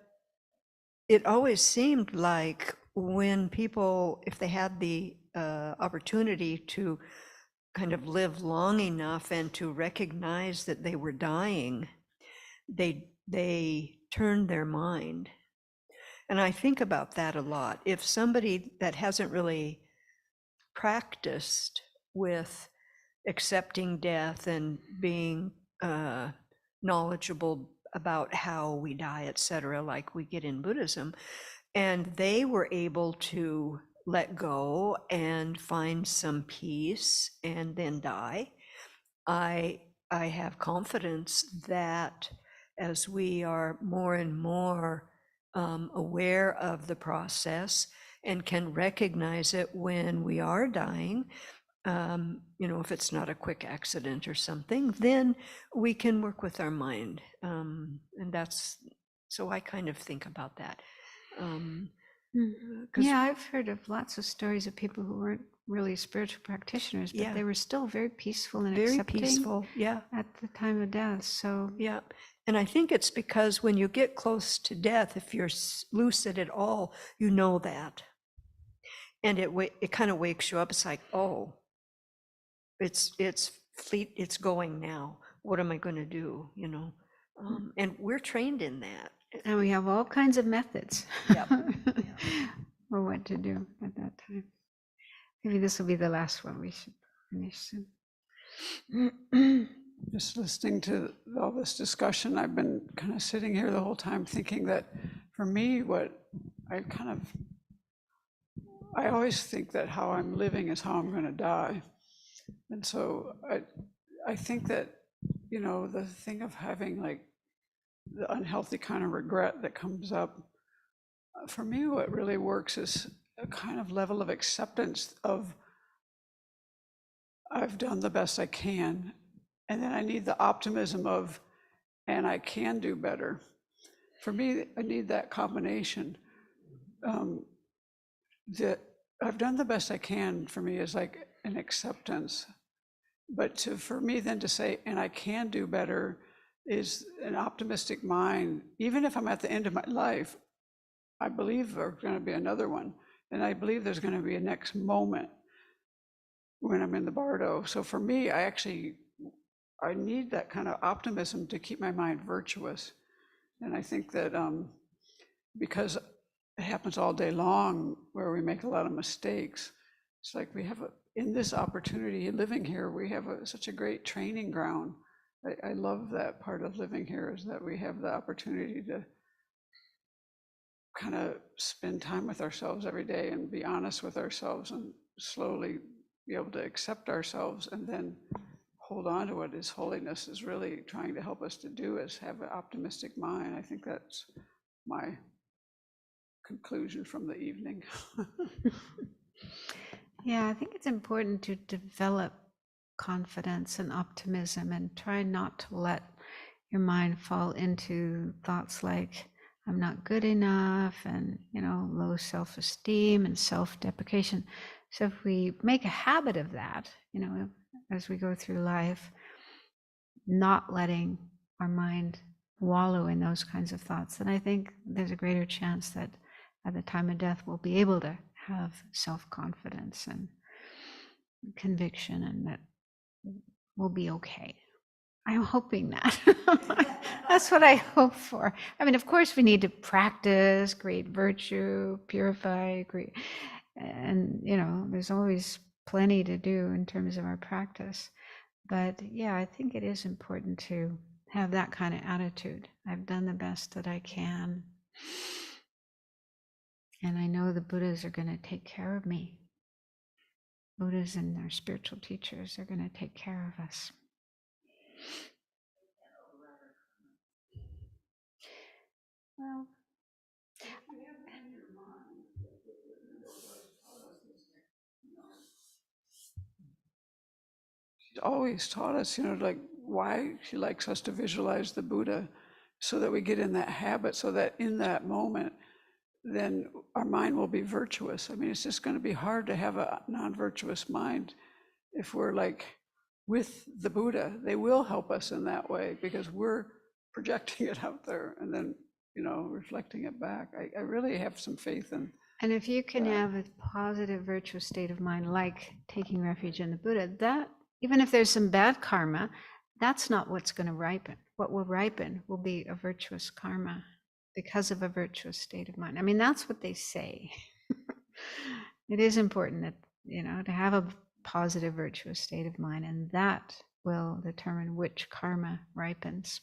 it always seemed like when people, if they had the opportunity to kind of live long enough and to recognize that they were dying, they turned their mind. And I think about that a lot. If somebody that hasn't really practiced with accepting death and being knowledgeable about how we die, etc., like we get in Buddhism, and they were able to let go and find some peace and then die, I have confidence that as we are more and more aware of the process and can recognize it when we are dying, if it's not a quick accident or something, then we can work with our mind. And so I kind of think about that. Yeah, I've heard of lots of stories of people who weren't really spiritual practitioners, but they were still very peaceful and accepting peaceful, at the time of death. So yeah, and I think it's because when you get close to death, if you're lucid at all, you know that, and it kind of wakes you up. It's like, oh, it's going now. What am I going to do? And we're trained in that. And we have all kinds of methods Yep. for what to do at that time. Maybe this will be the last one. We should finish soon. Just listening to all this discussion, I've been kind of sitting here the whole time thinking that for me, what I always think that how I'm living is how I'm going to die. And so I think that, the thing of having like the unhealthy kind of regret that comes up, for me, what really works is a kind of level of acceptance of I've done the best I can. And then I need the optimism of, and I can do better. For me, I need that combination. That I've done the best I can, for me, is like an acceptance. But for me then to say, and I can do better, is an optimistic mind. Even if I'm at the end of my life, I believe there's going to be another one. And I believe there's going to be a next moment when I'm in the bardo. So for me, I need that kind of optimism to keep my mind virtuous. And I think that because it happens all day long where we make a lot of mistakes, it's like we have in this opportunity, living here, we have such a great training ground. I love that part of living here, is that we have the opportunity to kind of spend time with ourselves every day and be honest with ourselves and slowly be able to accept ourselves and then hold on to what His holiness is really trying to help us to do, is have an optimistic mind. I think that's my conclusion from the evening. Yeah, I think it's important to develop confidence and optimism and try not to let your mind fall into thoughts like, I'm not good enough, and, low self-esteem and self-deprecation. So if we make a habit of that, as we go through life, not letting our mind wallow in those kinds of thoughts, then I think there's a greater chance that at the time of death we'll be able to have self-confidence and conviction, and that we'll be okay. I'm hoping that. That's what I hope for. I mean, of course, we need to practice great virtue, purify, great, and there's always plenty to do in terms of our practice. But yeah, I think it is important to have that kind of attitude. I've done the best that I can. And I know the Buddhas are going to take care of me. Buddhas and their spiritual teachers are going to take care of us. Well, she's always taught us, like why she likes us to visualize the Buddha so that we get in that habit, so that in that moment, then our mind will be virtuous. I mean, it's just going to be hard to have a non-virtuous mind if we're like with the Buddha. They will help us in that way because we're projecting it out there and then, reflecting it back. I really have some faith in. And if you can have a positive, virtuous state of mind, like taking refuge in the Buddha, that even if there's some bad karma, that's not what's going to ripen. What will ripen will be a virtuous karma because of a virtuous state of mind. I mean, that's what they say. It is important that, to have a positive, virtuous state of mind, and that will determine which karma ripens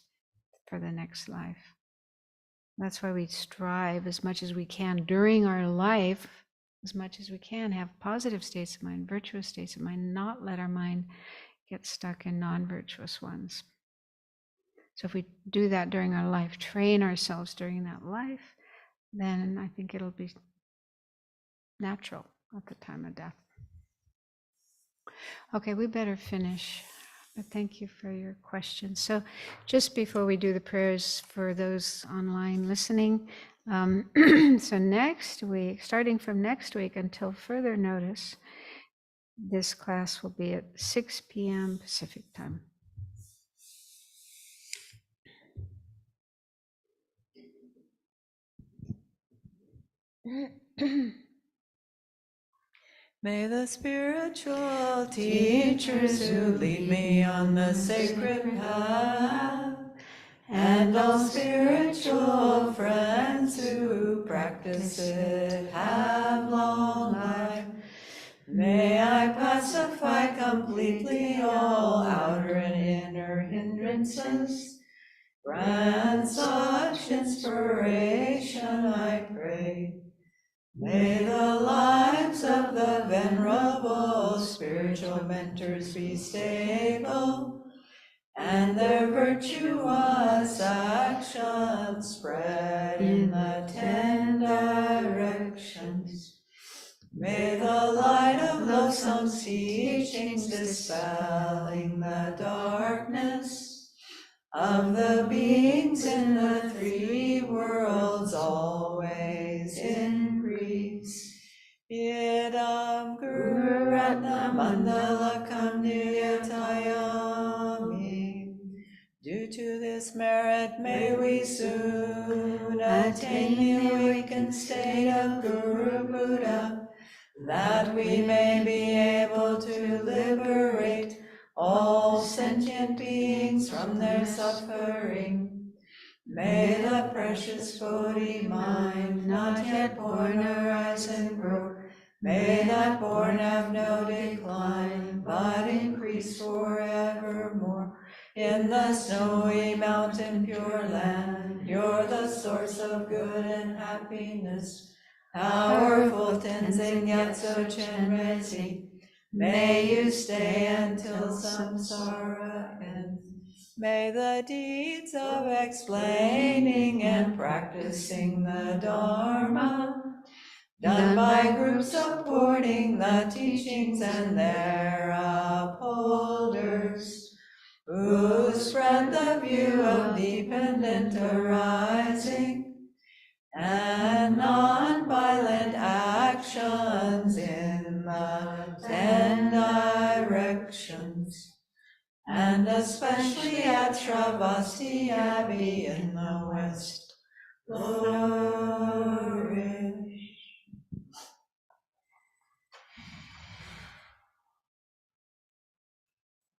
for the next life. That's why we strive as much as we can during our life, as much as we can, have positive states of mind, virtuous states of mind, not let our mind get stuck in non-virtuous ones. So if we do that during our life, train ourselves during that life, then I think it'll be natural at the time of death. Okay, we better finish. But thank you for your questions. So just before we do the prayers for those online listening, so next week, starting from next week until further notice, this class will be at 6 p.m. Pacific time. May the spiritual teachers who lead me on the sacred path, and all spiritual friends who practice it, have long life. May I pacify completely all outer and inner hindrances. Grant such inspiration, I pray. May the lives of the venerable spiritual mentors be stable, and their virtuous actions spread in the 10 directions. May the light of wholesome teachings dispelling the darkness of the beings in the 3 worlds always increase. Idam Guru Ratna Mandalakam Niyatayami. Due to this merit, may we soon attain the awakened state of Guru Buddha, that we may be able to liberate all sentient beings from their suffering. May the precious Bodhi mind, not yet born, arise and grow. May that born have no decline, but increase forevermore. In the snowy mountain pure land, you're the source of good and happiness. Powerful Tenzin Gyatso Chenrezig, may you stay until samsara ends. May the deeds of explaining and practicing the Dharma, done by groups supporting the teachings and their upholders, who spread the view of dependent arising and non-violent actions in the 10 directions, and especially at Sravasti Abbey in the West. Glory.